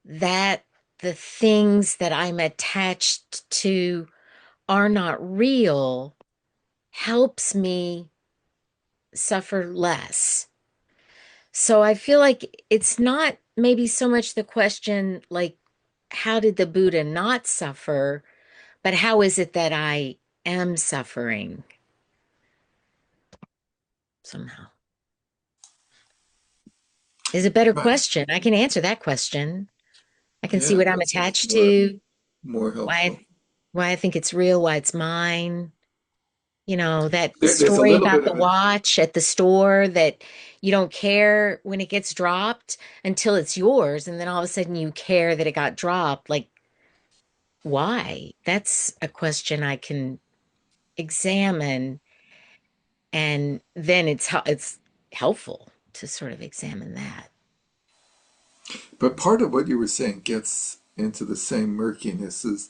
that the things that I'm attached to are not real helps me suffer less. So I feel like it's not maybe so much the question like, how did the Buddha not suffer, but how is it that I am suffering somehow? Is a better question. I can answer that question. I can see Yeah, what I'm that's attached more to, more why helpful. why I think it's real, why it's mine. That There's a story little about bit the of it. watch at the store that you don't care when it gets dropped until it's yours. And then all of a sudden you care that it got dropped. Like, why? That's a question I can examine. And then it's helpful to sort of examine that. But part of what you were saying gets into the same murkiness is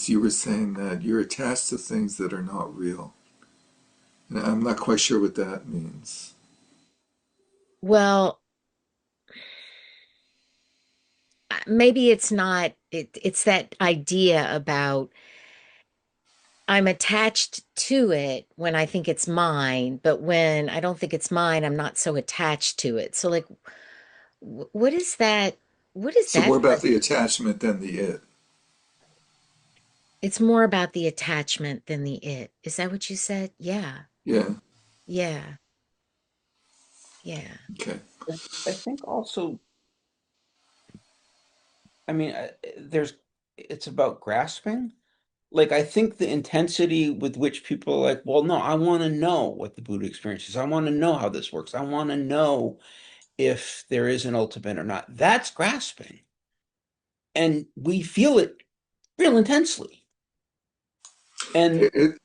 you were saying that you're attached to things that are not real. And I'm not quite sure what that means. Well, maybe it's not, it's that idea about I'm attached to it when I think it's mine, but when I don't think it's mine, I'm not so attached to it. So, like, what is that? What is So that more about the question? attachment than the it. It's more about the attachment than the it. Is that what you said? Yeah. Yeah. Yeah. Yeah. Okay. I think also, I mean, it's about grasping. Like, I think the intensity with which people are like, well, no, I want to know what the Buddha experience is. I want to know how this works. I want to know if there is an ultimate or not. That's grasping. And we feel it real intensely. And It, it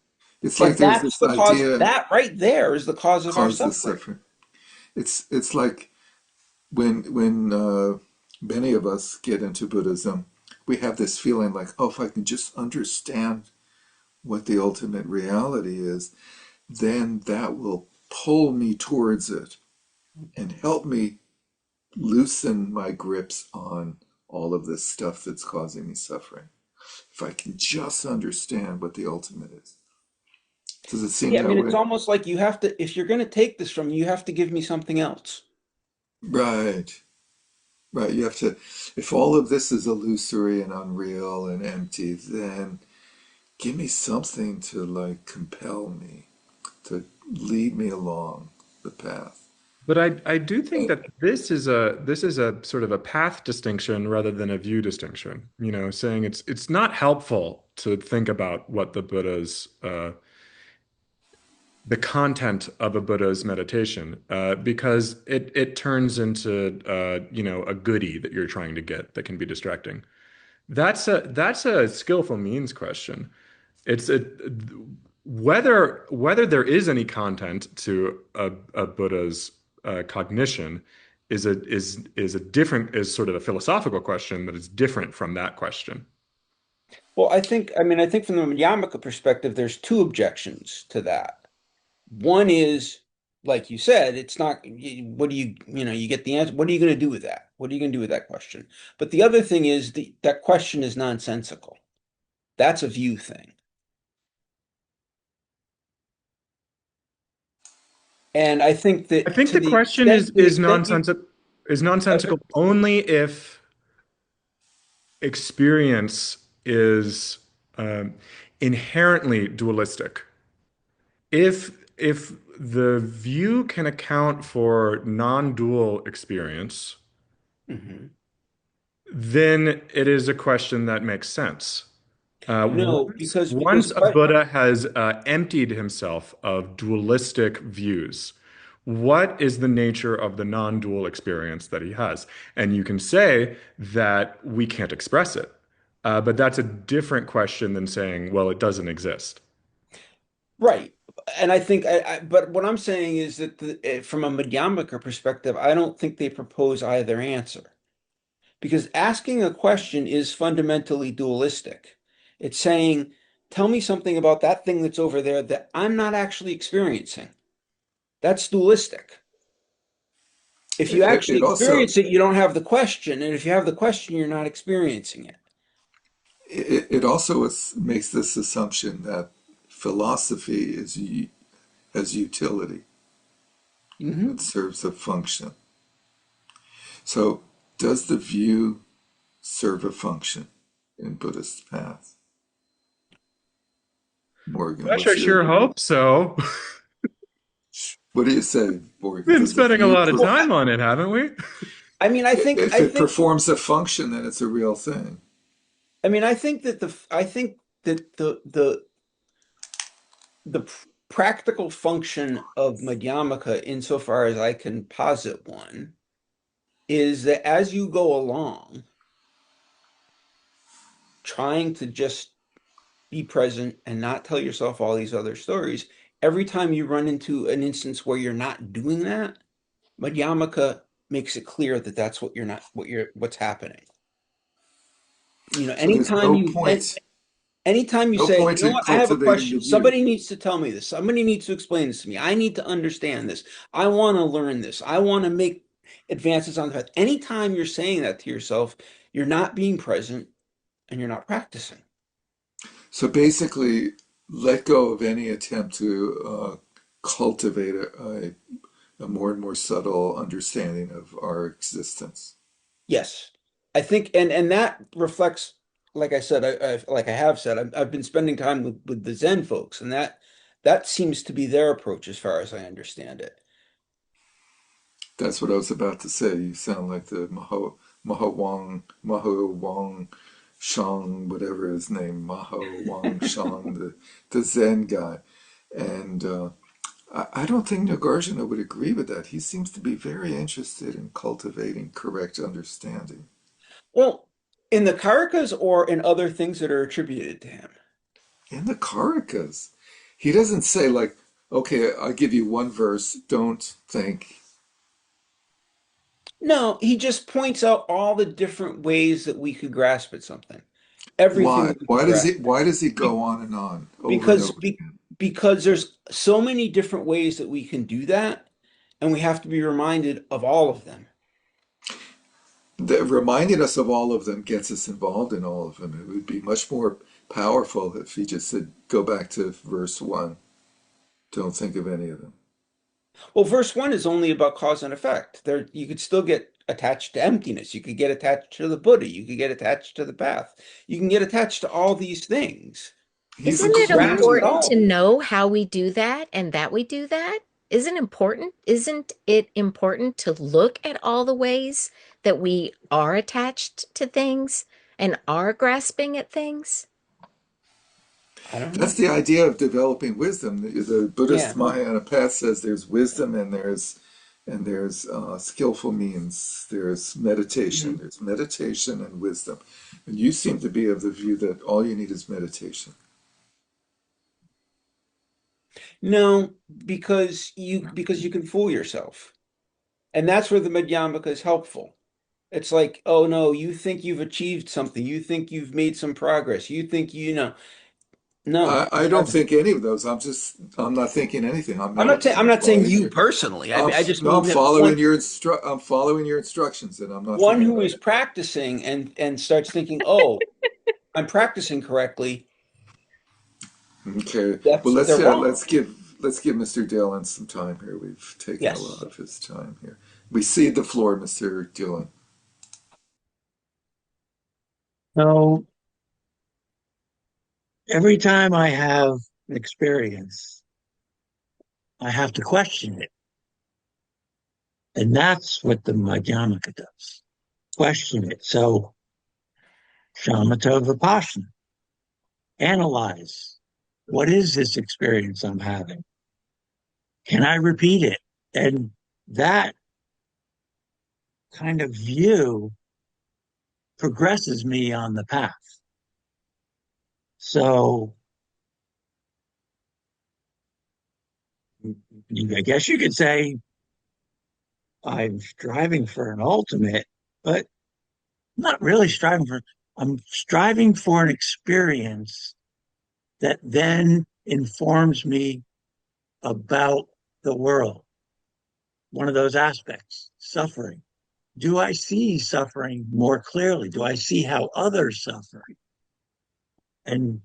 it's like and there's that's this the cause, idea that right there is the cause of our cause the suffering. suffering. It's like when many of us get into Buddhism, we have this feeling like, oh, if I can just understand what the ultimate reality is, then that will pull me towards it and help me loosen my grips on all of this stuff that's causing me suffering. If I can just understand what the ultimate is. Does it seem Yeah, I that mean, it's way? almost like you have to, if you're going to take this from me, you have to give me something else. Right. Right. You have to, if all of this is illusory and unreal and empty, then give me something to like compel me, to lead me along the path. But I do think Uh, that this is a sort of a path distinction rather than a view distinction. Saying it's not helpful to think about what the content of a Buddha's meditation, because it turns into a goodie that you're trying to get that can be distracting. That's a skillful means question. It's a whether there is any content to a Buddha's cognition is sort of a philosophical question that is different from that question. Well, I think from the Yamaka perspective, there's two objections to that. One is, like you said, it's not, what do you get the answer. What are you going to do with that? What are you going to do with that question? But the other thing is that question is nonsensical. That's a view thing. And I think I that think to the the question extent, is uh, nonsensical only if experience is inherently dualistic. If the view can account for non-dual experience, mhm. then it is a question that makes sense. No, because Once a Buddha has emptied himself of dualistic views, what is the nature of the non-dual experience that he has? And you can say that we can't express it, but that's a different question than saying, well, it doesn't exist. right. And I think, but what I'm saying is that from a Madhyamaka perspective, I don't think they propose either answer. Because asking a question is fundamentally dualistic. It's saying, tell me something about that thing that's over there that I'm not actually experiencing. That's dualistic. If you actually it also experience it, you don't have the question. And if you have the question, you're not experiencing it. it also makes this assumption that philosophy has utility. It Hmm. serves a function. So does the view serve a function in Buddhist path? Morgan, Gosh, I what's your sure hope so. what do you say, Morgan? Been Does the spending a view lot of Well, time on it, haven't we? I mean, if it performs a function, then it's a real thing. I think that the practical function of Madhyamaka, insofar as I can posit one, is that as you go along, trying to just be present and not tell yourself all these other stories, every time you run into an instance where you're not doing that, Madhyamaka makes it clear that that's what you're not, what's happening. You know, So there's anytime you no say, point you know in what, I have a cultivating the question. view. Somebody needs to tell me this. Somebody needs to explain this to me. I need to understand this. I want to learn this. I want to make advances on the path. Anytime you're saying that to yourself, you're not being present and you're not practicing. So basically, let go of any attempt to cultivate a more and more subtle understanding of our existence. Yes. I think, and that reflects, like I said, like I have said, I've been spending time with the Zen folks, and that seems to be their approach as far as I understand it. That's what I was about to say. You sound like the Maho Wang Shang, whatever his name, Maho Wang Shang, the Zen guy. And I don't think Nagarjuna would agree with that. He seems to be very interested in cultivating correct understanding. Well, in the Karikas or in other things that are attributed to him. In the Karikas, he doesn't say, like, okay, I'll give you one verse, don't think. No, he just points out all the different ways that we could grasp at something. Everything Why? that we could grasp at. Why does he go Be- on and on over and Because over be, again? because there's so many different ways that we can do that, and we have to be reminded of all of them. Reminding us of all of them gets us involved in all of them. It would be much more powerful if he just said, go back to verse one. Don't think of any of them. Well, verse one is only about cause and effect. There, you could still get attached to emptiness. You could get attached to the Buddha. You could get attached to the path. You can get attached to all these things. He's You Isn't could it grasp at clearly, important all to of them. know how we do that and that we do that? Isn't important? Isn't it important to look at all the ways that we are attached to things and are grasping at things? I don't that's know. the idea of developing wisdom. The Buddhist Yeah. Mahayana path says there's wisdom and there's skillful means. Mhm. There's meditation and wisdom. And you seem to be of the view that all you need is meditation. No, because you can fool yourself. And that's where the Madhyamaka is helpful. It's like, oh no, you think you've achieved something. You think you've made some progress. You think you know. No, I you don't haven't. think any of those. I'm not thinking anything. I'm meditating. I'm I'm not saying following you your, personally. I just no, mean that I'm following your instructions and I'm not one thinking who about is practicing and starts thinking, oh, I'm practicing correctly. it. Okay. Well, They're wrong. let's give Mr. Dillon some time here. We've taken a lot Yes. of his time here. We cede the floor, Mr. Dillon. So every time I have an experience, I have to question it. And that's what the Madhyamaka does. Question it. So shamatha vipassana, analyze. What is this experience I'm having? Can I repeat it? And that kind of view progresses me on the path. So I guess you could say I'm striving for an ultimate, but I'm not really I'm striving for an experience that then informs me about the world. One of those aspects, suffering. Do I see suffering more clearly? Do I see how others suffer? And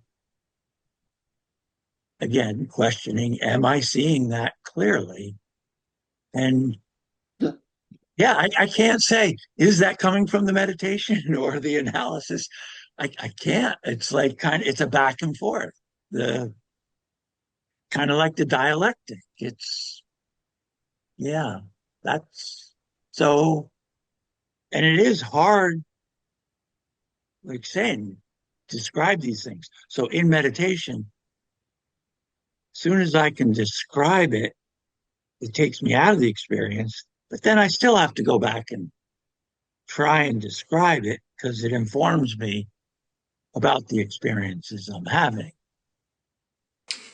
again, questioning, am I seeing that clearly? And yeah, I can't say, is that coming from the meditation or the analysis? I can't. It's like it's a back and forth. The kind of like the dialectic. Yeah, that's so, and it is hard, like saying, describe these things. So in meditation, soon as I can describe it, it takes me out of the experience. But then I still have to go back and try and describe it because it informs me about the experiences I'm having.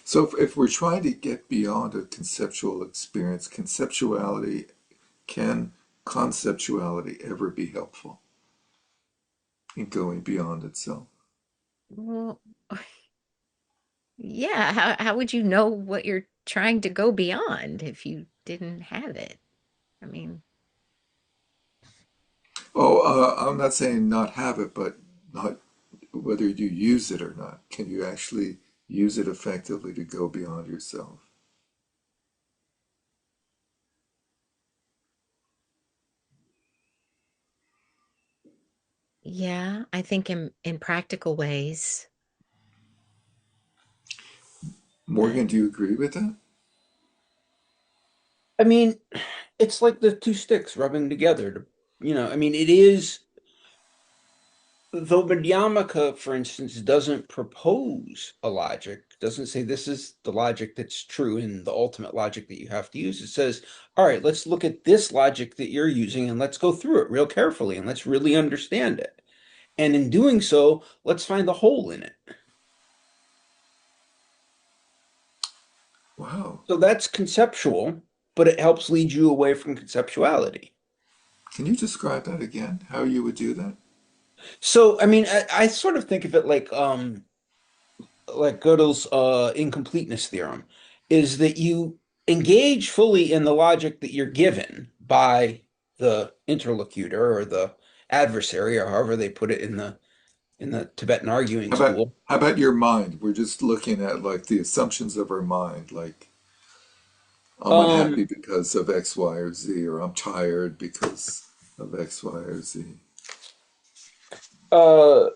So if we're trying to get beyond a conceptual experience, conceptuality, can conceptuality ever be helpful in going beyond itself? Well, yeah, how would you know what you're trying to go beyond if you didn't have it? I mean, Oh, I'm not saying not have it, but not whether you use it or not. Can you actually use it effectively to go beyond yourself? yeah, I think in practical ways. Uh, Morgan, do you agree with that? I mean, it's like the two sticks rubbing together to, I mean, it is, though Madhyamaka, for instance, doesn't propose a logic, doesn't say this is the logic that's true and the ultimate logic that you have to use. It says, all right, let's look at this logic that you're using and let's go through it real carefully and let's really understand it. And in doing so, let's find the hole in it. Wow. So that's conceptual, but it helps lead you away from conceptuality. Can you describe that again? How you would do that? So, I mean, I sort of think of it like Gödel's incompleteness theorem, is that you engage fully in the logic that you're given by the interlocutor or the adversary, or however they put it in the Tibetan arguing school. How about your mind? We're just looking at like the assumptions of our mind, like I'm unhappy Um, because of X, Y, or Z, or I'm tired because of X, Y, or Z. uh,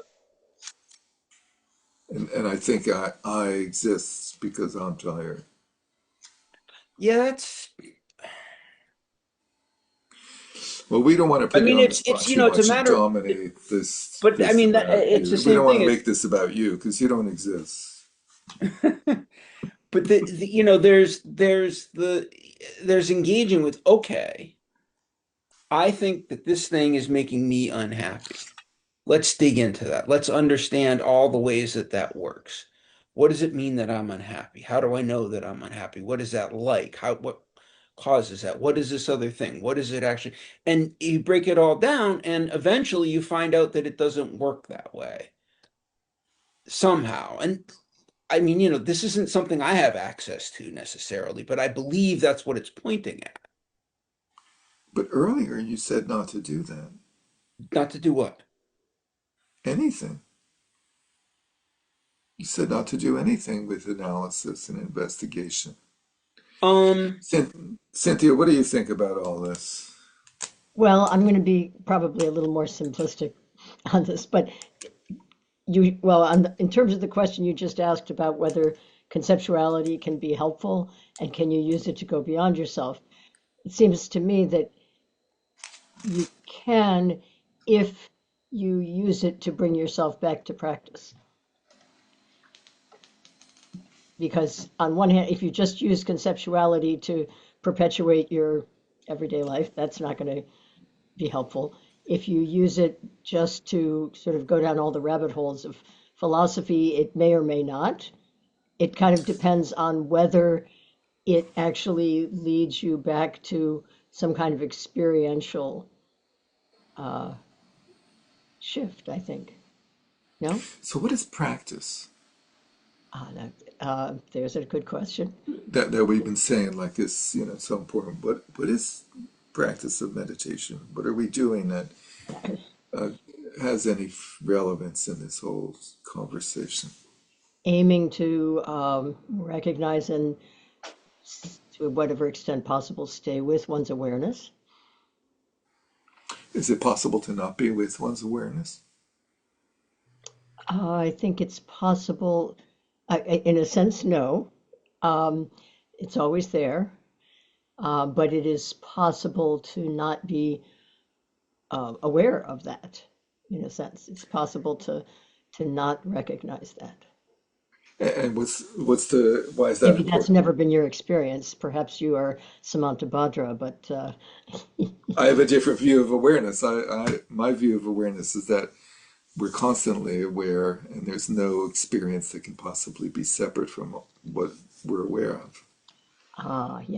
And I think I exist because I'm tired. yeah, that's. Well, we don't want to I put you mean, on the it's spot too it's a much and matter. dominate But I this mean, that about it's the you. We don't same want to thing. make this about you because you don't exist. But there's engaging with, okay, I think that this thing is making me unhappy. Let's dig into that. Let's understand all the ways that that works. What does it mean that I'm unhappy? How do I know that I'm unhappy? What is that like? What causes that? What is this other thing? What is it actually? And you break it all down, and eventually you find out that it doesn't work that way somehow. And I mean, this isn't something I have access to necessarily, but I believe that's what it's pointing at. But earlier you said not to do that. Not to do what? Anything. You said not to do anything with analysis and investigation. Um, Cynthia, what do you think about all this? Well, I'm going to be probably a little more simplistic on this, but in terms of the question you just asked about whether conceptuality can be helpful and can you use it to go beyond yourself, it seems to me that you can if you use it to bring yourself back to practice. Because on one hand, if you just use conceptuality to perpetuate your everyday life, that's not going to be helpful. If you use it just to sort of go down all the rabbit holes of philosophy, it may or may not. It kind of depends on whether it actually leads you back to some kind of experiential uh, shift, I think. No? So what is practice? There's a good question. That we've been saying like this, so important. What is practice of meditation? What are we doing that uh, has any relevance in this whole conversation? Aiming to recognize and, to whatever extent possible, stay with one's awareness. Is it possible to not be with one's awareness? I think it's possible, in a sense, no. Um, it's always there, but it is possible to not be aware of that, in a sense. It's possible to not recognize that. And why is that Maybe that's important? never been your experience. Perhaps you are Samantabhadra, but I have a different view of awareness. My view of awareness is that we're constantly aware, and there's no experience that can possibly be separate from what we're aware of.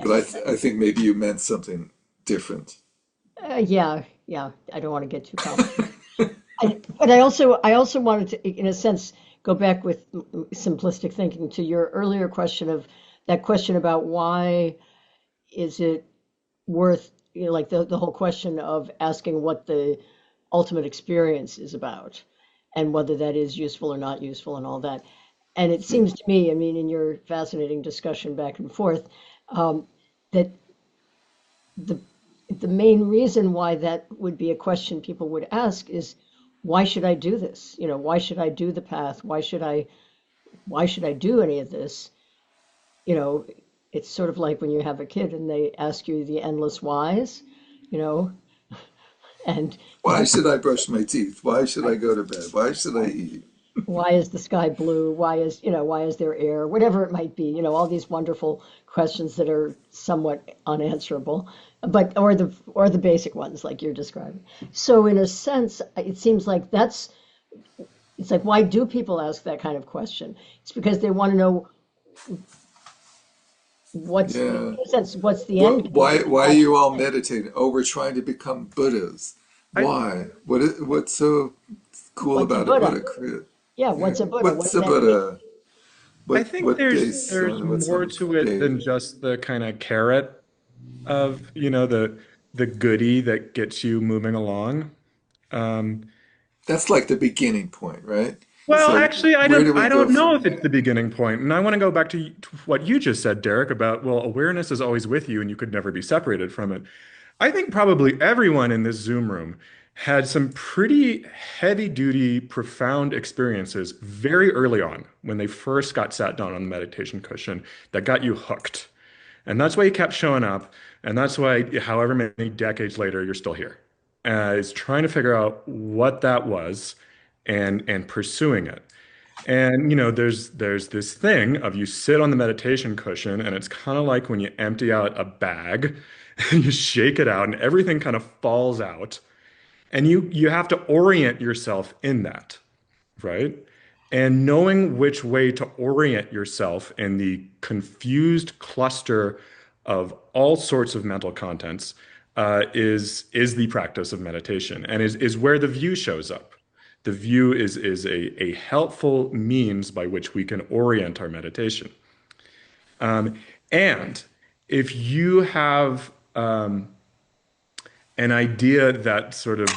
But yes. I think maybe you meant something different. Yeah, yeah. I don't want to get too complicated. But I also wanted to, in a sense, go back with simplistic thinking to your earlier question of that question about why is it worth, like the whole question of asking what the ultimate experience is about and whether that is useful or not useful and all that. And it seems to me, I mean, in your fascinating discussion back and forth, that the the main reason why that would be a question people would ask is why should I do this? Why should I do the path? Why should I do any of this? You know, it's sort of like when you have a kid and they ask you the endless whys, you know, and you Why have should I brush my teeth? Why should I go to bed? Why should I eat? why is the sky blue? Why is there air? Whatever it might be, all these wonderful questions that are somewhat unanswerable, but or the basic ones like you're describing. So in a sense, it seems like it's like why do people ask that kind of question? It's because they want to know in Yeah. a sense, what's the end game? Why are you all meditating? Oh, we're trying to become Buddhas. I Why? What's so cool What's a about a Buddha? Buddha? Yeah, Yeah. what's a Buddha? What What's does a that mean? Buddha? I think there's What's on more the to it page? than just the kind of carrot of, the goodie that gets you moving along. Um, That's like the beginning point, right? well, So actually, I where don't do we I go don't know from if it's the there? beginning point. And I want to go back to what you just said, Derek, about, well, awareness is always with you and you could never be separated from it. I think probably everyone in this Zoom room had some pretty heavy duty, profound experiences very early on when they first got sat down on the meditation cushion that got you hooked. And that's why you kept showing up. And that's why, however many decades later, you're still here. Is trying to figure out what that was and pursuing it. And there's this thing of you sit on the meditation cushion, and it's kind of like when you empty out a bag, and you shake it out, and everything kind of falls out, and you have to orient yourself in that, right? And knowing which way to orient yourself in the confused cluster of all sorts of mental contents is the practice of meditation, and is where the view shows up. The view is a helpful means by which we can orient our meditation. Um, and if you have an idea that sort of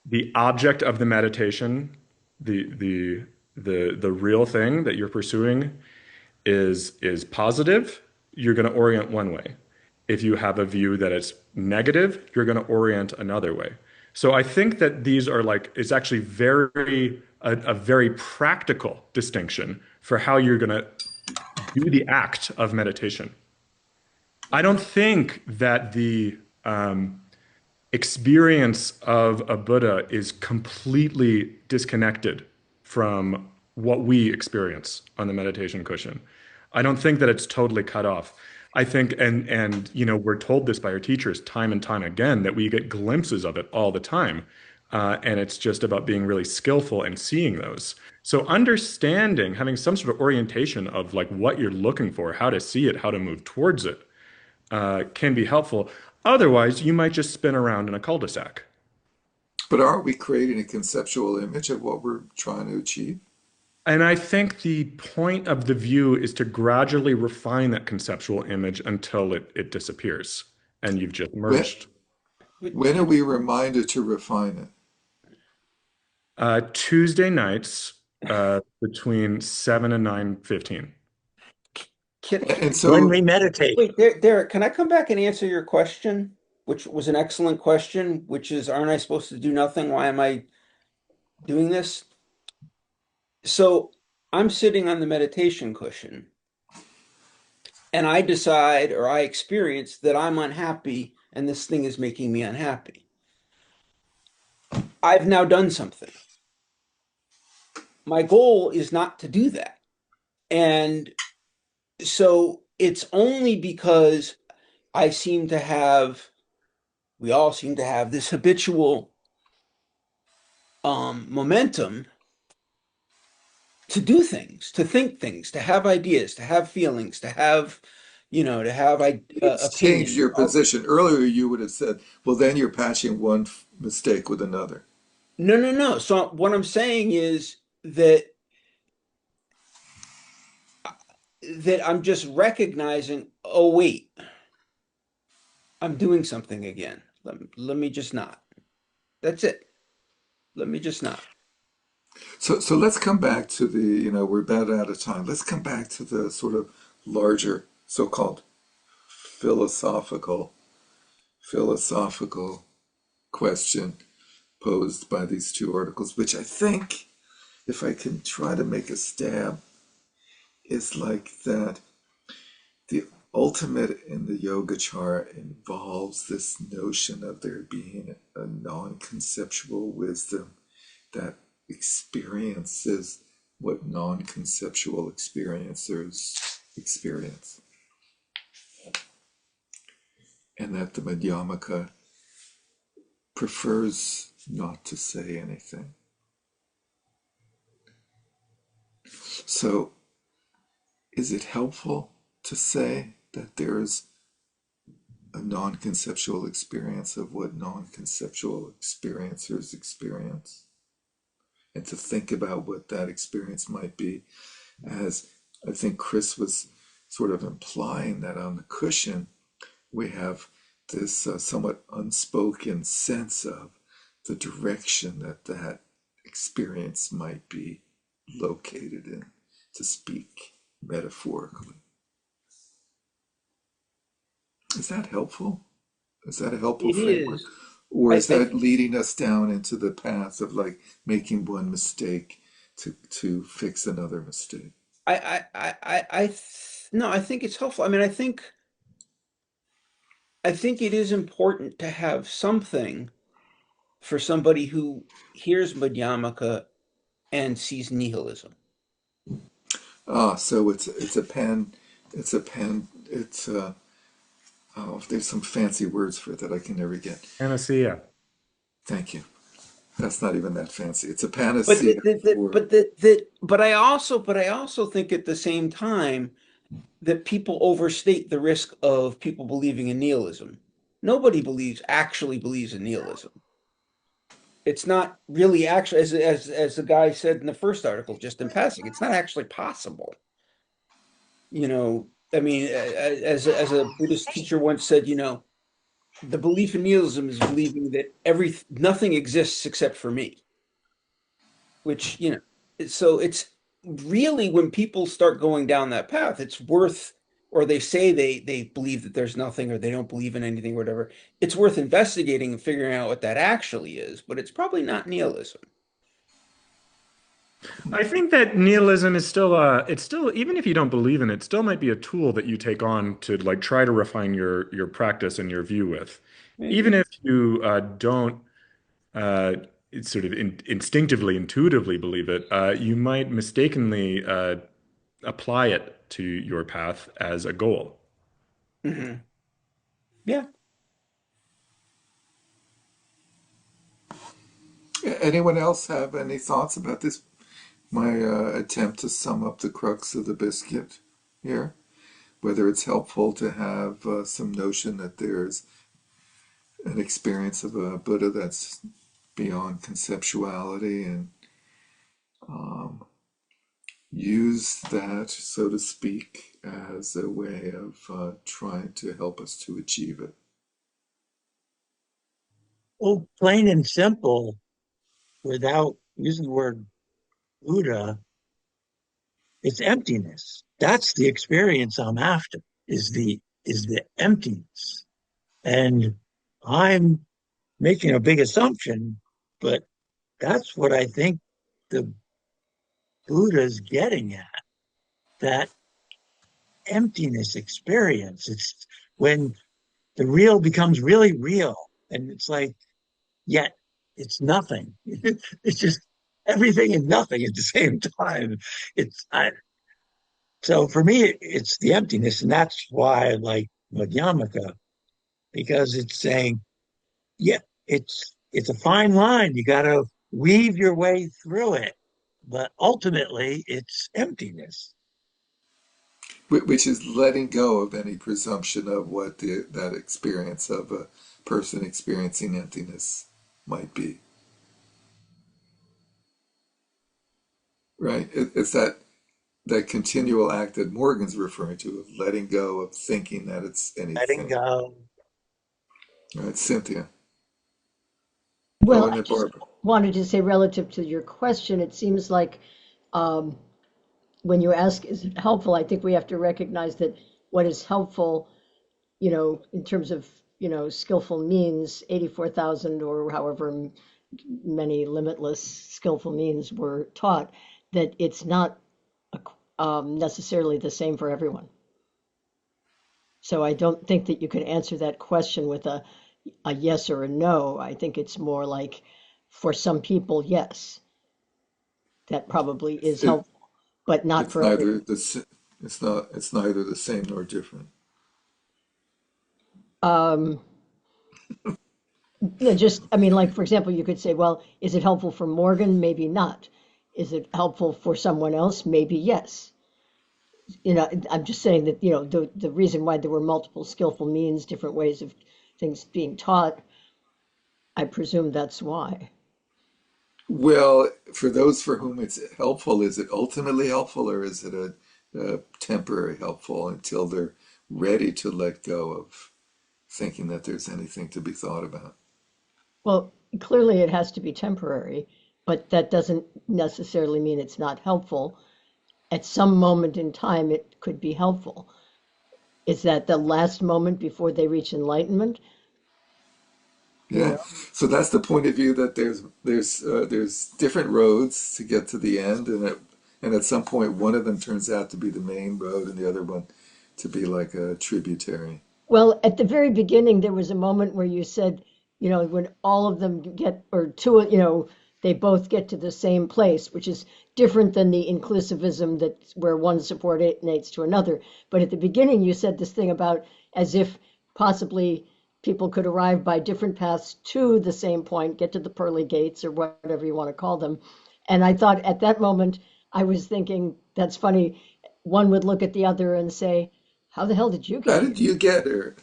the object of the meditation, the real thing that you're pursuing is positive, you're going to orient one way. If you have a view that it's negative, you're going to orient another way. So I think that these are like it's actually a very practical distinction for how you're going to do the act of meditation. I don't think that the experience of a Buddha is completely disconnected from what we experience on the meditation cushion. I don't think that it's totally cut off. I think, and we're told this by our teachers time and time again that we get glimpses of it all the time, and it's just about being really skillful and seeing those. So understanding, having some sort of orientation of like what you're looking for, how to see it, how to move towards it, can be helpful. Otherwise, you might just spin around in a cul-de-sac. But aren't we creating a conceptual image of what we're trying to achieve? And I think the point of the view is to gradually refine that conceptual image until it disappears and you've just When merged. when are we reminded to refine it? Tuesday nights between 7 and 9:15. Can, And When so we meditate. wait, Derek, can I come back and answer your question, which was an excellent question, which is, aren't I supposed to do nothing? Why am I doing this? So I'm sitting on the meditation cushion and I decide or I experience that I'm unhappy and this thing is making me unhappy. I've now done something. My goal is not to do that. And so it's only because I seem to have, we all seem to have this habitual momentum to do things, to think things, to have ideas, to have feelings, to have, to have It's changed opinions. your position. Earlier, you would have said, well, then you're patching one mistake with another. No, no, no. So what I'm saying is that I'm just recognizing, oh wait, I'm doing something again. Let me just not. That's it. Let me just not. So let's come back to the, we're about out of time. Let's come back to the sort of larger so-called philosophical philosophical question posed by these two articles, which I think, if I can try to make a stab, is like that the ultimate in the Yogacara involves this notion of there being a non-conceptual wisdom that experiences what non-conceptual experiencers experience, and that the Madhyamaka prefers not to say anything. So, is it helpful to say that there is a non-conceptual experience of what non-conceptual experiencers experience, and to think about what that experience might be, as I think Chris was sort of implying that on the cushion we have this somewhat unspoken sense of the direction that that experience might be located in, to speak metaphorically. Is that helpful? Is that a helpful It framework? is. Or I, is I, that leading us down into the path of like making one mistake to fix another mistake? no, I think it's helpful. I mean, I think it is important to have something for somebody who hears Madhyamaka and sees nihilism. Ah, so it's a pen, oh, there's some fancy words for it that I can never get. Panacea. Thank you. That's not even that fancy. It's a But panacea that, that, that, for, but that, that, but I also think at the same time that people overstate the risk of people believing in nihilism. Nobody actually believes in nihilism. It's not really actually, as the guy said in the first article, just in passing, it's not actually possible. I mean, as a Buddhist teacher once said, the belief in nihilism is believing that nothing exists except for me, which, so it's really when people start going down that path, it's worth, or they say they believe that there's nothing or they don't believe in anything or whatever, it's worth investigating and figuring out what that actually is, but it's probably not nihilism. I think that nihilism is still it's still, even if you don't believe in it, still might be a tool that you take on to like try to refine your practice and your view with. Even Maybe. if you don't uh sort of instinctively, intuitively believe it, you might mistakenly apply it to your path as a goal. Hmm. Yeah. anyone else have any thoughts about this? My attempt to sum up the crux of the biscuit here, whether it's helpful to have some notion that there's an experience of a Buddha that's beyond conceptuality, and um, use that, so to speak, as a way of trying to help us to achieve it. Well, plain and simple, without using the word Buddha, it's emptiness. That's the experience I'm after, is the emptiness. And I'm making a big assumption, but that's what I think the Buddha's getting at, that emptiness experience. It's when the real becomes really real. And it's like, yet it's nothing. It's just everything and nothing at the same time. It's I So for me, it's the emptiness, and that's why I like Madhyamaka, because it's saying, yeah, it's a fine line. You got to weave your way through it, but ultimately, it's emptiness. Which is letting go of any presumption of what that experience of a person experiencing emptiness might be. Right? It's that continual act that Morgan's referring to of letting go of thinking that it's Letting anything. go. Right, Cynthia. Oh, Well, and I then just Barbara. wanted to say relative to your question, it seems like um, when you ask, is it helpful? I think we have to recognize that what is helpful, in terms of, skillful means, 84,000 or however many limitless skillful means were taught, that it's not necessarily the same for everyone. So I don't think that you can answer that question with a yes or a no. I think it's more like for some people, yes, that probably is It, helpful, but not it's for everyone. neither it's neither the same nor different. Um, no, just, I mean, like, for example, you could say, well, is it helpful for Morgan? Maybe not. Is it helpful for someone else? Maybe yes. I'm just saying that, the reason why there were multiple skillful means, different ways of things being taught, I presume that's why. Well, for those for whom it's helpful, is it ultimately helpful or is it a temporary helpful until they're ready to let go of thinking that there's anything to be thought about? Well, clearly it has to be temporary, but that doesn't necessarily mean it's not helpful. At some moment in time, it could be helpful. Is that the last moment before they reach enlightenment? You Yeah. know? So that's the point of view that there's different roads to get to the end, and at some point one of them turns out to be the main road, and the other one to be like a tributary. Well, at the very beginning, there was a moment where you said, when all of them get, or two, they both get to the same place, which is different than the inclusivism that where one subordinates to another. But at the beginning, you said this thing about as if possibly people could arrive by different paths to the same point, get to the pearly gates or whatever you want to call them. And I thought at that moment, I was thinking, that's funny. One would look at the other and say, how the hell did you How get here? did you get her?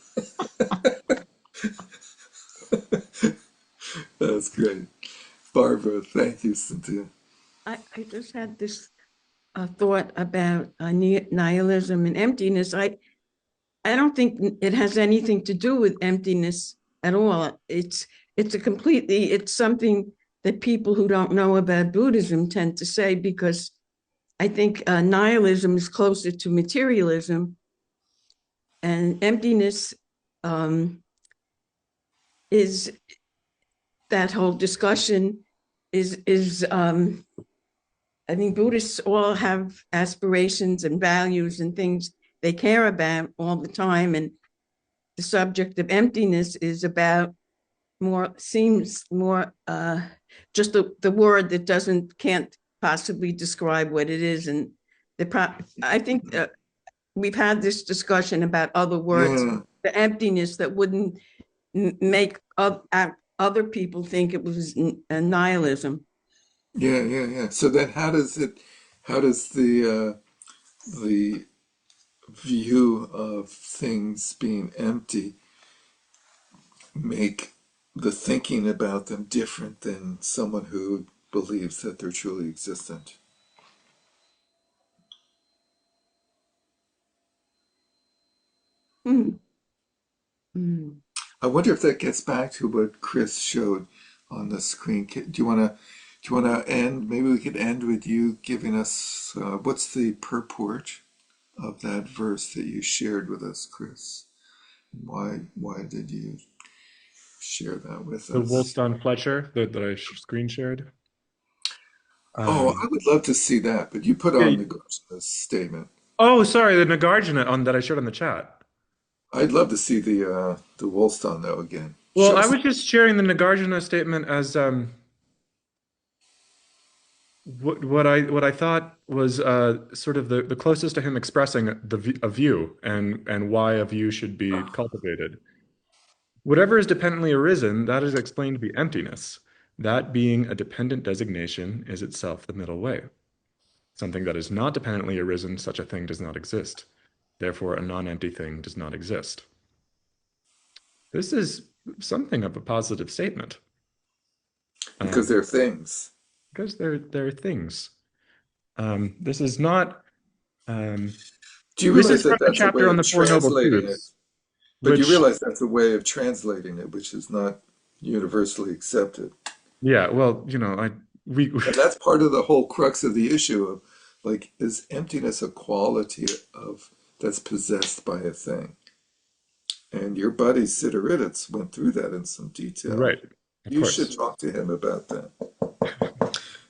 That's great. Barbara, thank you, Cynthia. I just had this thought about nihilism and emptiness. I don't think it has anything to do with emptiness at all. It's something that people who don't know about Buddhism tend to say, because I think nihilism is closer to materialism, and emptiness is that whole discussion is I think Buddhists all have aspirations and values and things they care about all the time. And the subject of emptiness is about seems more just the word that can't possibly describe what it is. And I think we've had this discussion about other words, Yeah, the emptiness that wouldn't make other people think it was nihilism. yeah. So then, how does the view of things being empty make the thinking about them different than someone who believes that they're truly existent? Mm. Mm. I wonder if that gets back to what Chris showed on the screen. Do you want to end? Maybe we could end with you giving us what's the purport of that verse that you shared with us, Chris? Why did you share that with The us? Wollstone Fletcher that I screen shared. Oh, Um, I would love to see that, but you put yeah. on the Garcena's statement. Oh, sorry, the Nagarjuna on that I shared on the chat. I'd love to see the Wollstone though again. Well, Show I us. was just sharing the Nagarjuna statement as what I thought was sort of the closest to him expressing a view and why a view should be cultivated. Whatever is dependently arisen, that is explained to be emptiness. That being a dependent designation is itself the middle way. Something that is not dependently arisen, such a thing does not exist. Therefore, a non-empty thing does not exist. This is something of a positive statement. Because they're things. Because they're things. This is not. Do you This realize is that from the that's a way chapter on of the Four Noble translating it? Truths, But you which, realize that's a way of translating it, which is not universally accepted. yeah, well, we, And that's part of the whole crux of the issue of, like, is emptiness a quality of that's possessed by a thing? And your buddy Sidoritas went through that in some detail. right, of You should course. talk to him about that.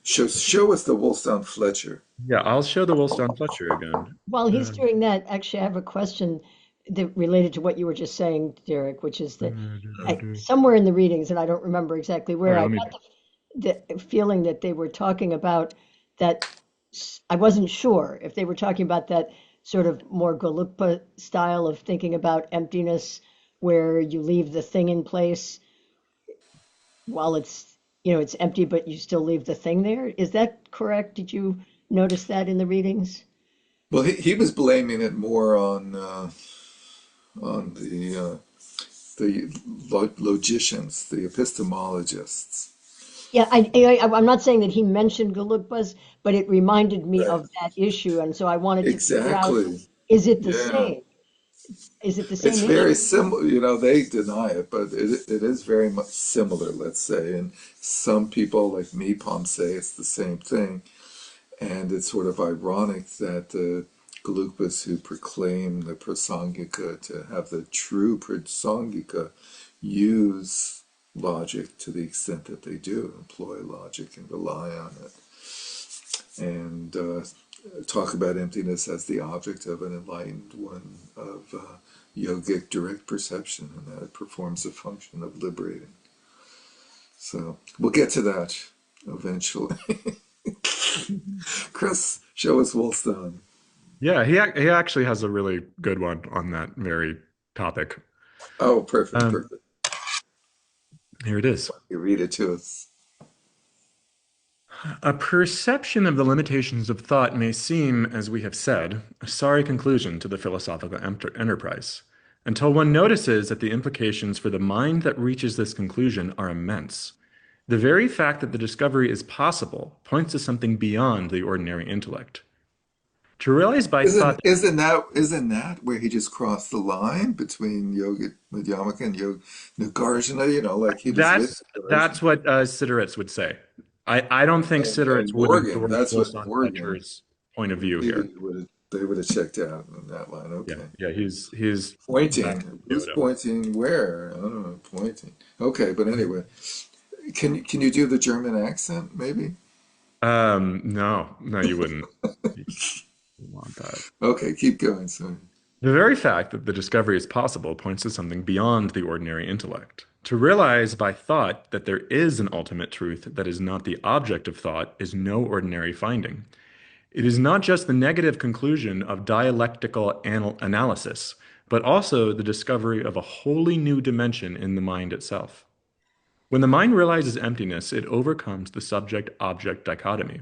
Show us the Wollstone Fletcher. Yeah, I'll show the Wollstone Fletcher again. While he's doing that, actually, I have a question that related to what you were just saying, Derek, which is that somewhere in the readings, and I don't remember exactly All where, right, I let me. got the feeling that they were talking about that. I wasn't sure if they were talking about that sort of more Golukpa style of thinking about emptiness, where you leave the thing in place while it's empty, but you still leave the thing there. Is that correct? Did you notice that in the readings? Well, he was blaming it more on the logicians, the epistemologists. Yeah, I'm not saying that he mentioned Galukbas, but it reminded me Right. of that issue, and so I wanted to figure out, Exactly. is it the Yeah. same? Is it the It's same very issue? similar, they deny it, but it is very much similar, let's say. And some people, like me, Palm, say it's the same thing. And it's sort of ironic that the Gelugpas who proclaim the Prasangika to have the true Prasangika use logic to the extent that they do, employ logic and rely on it, and talk about emptiness as the object of an enlightened one of yogic direct perception, and that it performs a function of liberating. So we'll get to that eventually. Chris, show us Wollstone. Yeah, he actually has a really good one on that very topic. Oh, perfect, Um, perfect. Here it is. You read it to us. A perception of the limitations of thought may seem, as we have said, a sorry conclusion to the philosophical enterprise, until one notices that the implications for the mind that reaches this conclusion are immense. The very fact that the discovery is possible points to something beyond the ordinary intellect. To realize by Isn't thought, isn't that isn't that where he just crossed the line between Yoga Madhyamaka and Yoga Nagarjuna? Like he was with that's Nagarjuna. what Sidderitz would say. I don't think And Sidderitz would Morgan, endorse that's what Wollstone Morgan, Fletcher's point of view he here. would they would have checked out on that line. Yeah, Okay. yeah, he's back Pointing. to Who's Kyoto. pointing where? I don't know, pointing. Okay, but anyway. Can you do the German accent, maybe? No, you wouldn't. You want that. Okay, keep going, sorry. The very fact that the discovery is possible points to something beyond the ordinary intellect. To realize by thought that there is an ultimate truth that is not the object of thought is no ordinary finding. It is not just the negative conclusion of dialectical analysis, but also the discovery of a wholly new dimension in the mind itself. When the mind realizes emptiness, it overcomes the subject-object dichotomy.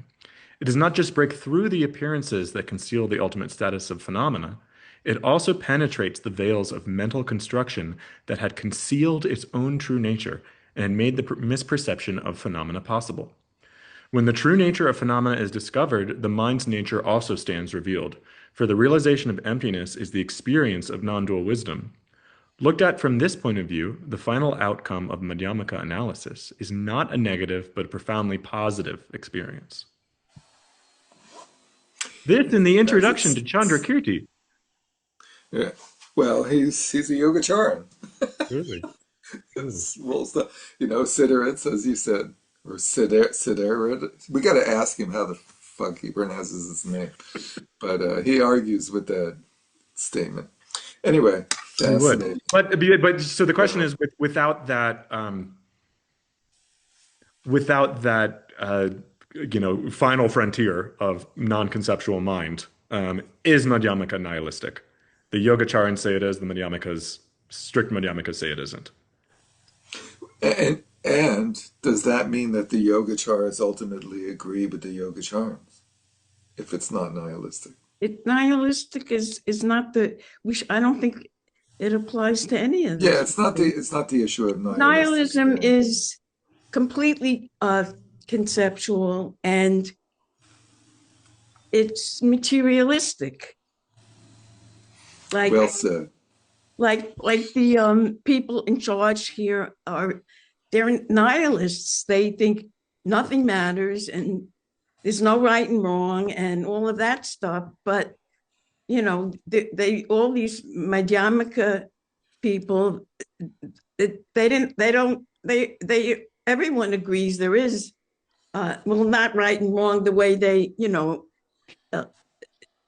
It does not just break through the appearances that conceal the ultimate status of phenomena, it also penetrates the veils of mental construction that had concealed its own true nature and had made the misperception of phenomena possible. When the true nature of phenomena is discovered, the mind's nature also stands revealed, for the realization of emptiness is the experience of non-dual wisdom. Looked at from this point of view, the final outcome of Madhyamaka analysis is not a negative but a profoundly positive experience. This in the introduction to Chandrakirti. Yeah. Well, he's a Yogacharan. Really? Well, Siddharith, as you said, or Siddharith. We got to ask him how the fuck he pronounces his name, but he argues with that statement. Anyway, fascinating. But so the question is, without that final frontier of non-conceptual mind, is Madhyamaka nihilistic. The Yogacarans say it is, the Madhyamikas, strict Madhyamikas say it isn't. And does that mean that the Yogacaras ultimately agree with the Yogacarans if it's not nihilistic? Nihilistic is not I don't think it applies to any of this. Yeah, it's not the issue of Nihilism is completely conceptual, and it's materialistic. Well said. Like the people in charge here they're nihilists. They think nothing matters and there's no right and wrong and all of that stuff. But they all these Madhyamaka people, everyone agrees there is not right and wrong the way they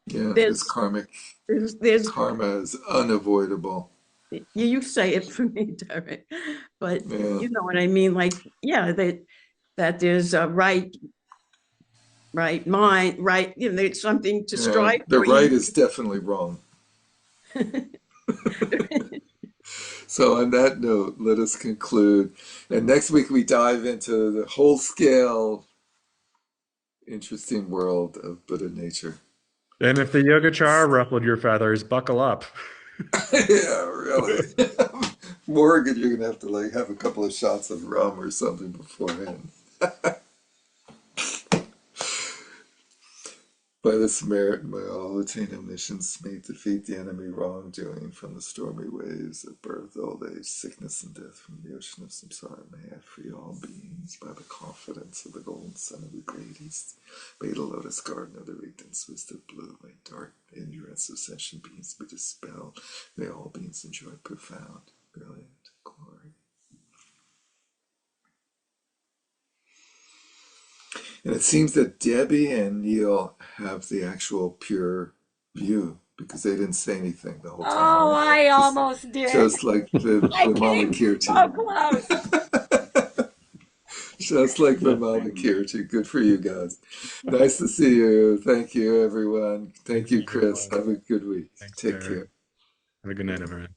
there's karmic. There's karma is unavoidable. You say it for me, Derek, but Yeah. you know what I mean. Like, that there's a right mind, right. There's something to strive the for. right is definitely wrong. So on that note, let us conclude. And next week we dive into the whole scale, interesting world of Buddha nature. And if the Yogacara ruffled your feathers, buckle up. Yeah, really. Morgan, you're gonna have to have a couple of shots of rum or something beforehand. By this merit, may all attain omniscience, may defeat the enemy wrongdoing from the stormy waves of birth, old age, sickness, and death from the ocean of samsara. May I free all beings by the confidence of the golden sun of the great east. May the lotus garden of the radiant wisdom blue, may dark ignorance of sentient beings be dispelled. May all beings enjoy profound, brilliant glory. And it seems that Debbie and Neil have the actual pure view because they didn't say anything the whole time. Oh, I almost did. Just like the Mama Kirti. So close. Just like the Mama Kirti. Good for you guys. Nice to see you. Thank you, everyone. Thank you, Chris. Have a good week. Thanks, Take Derek. care. Have a good night, everyone.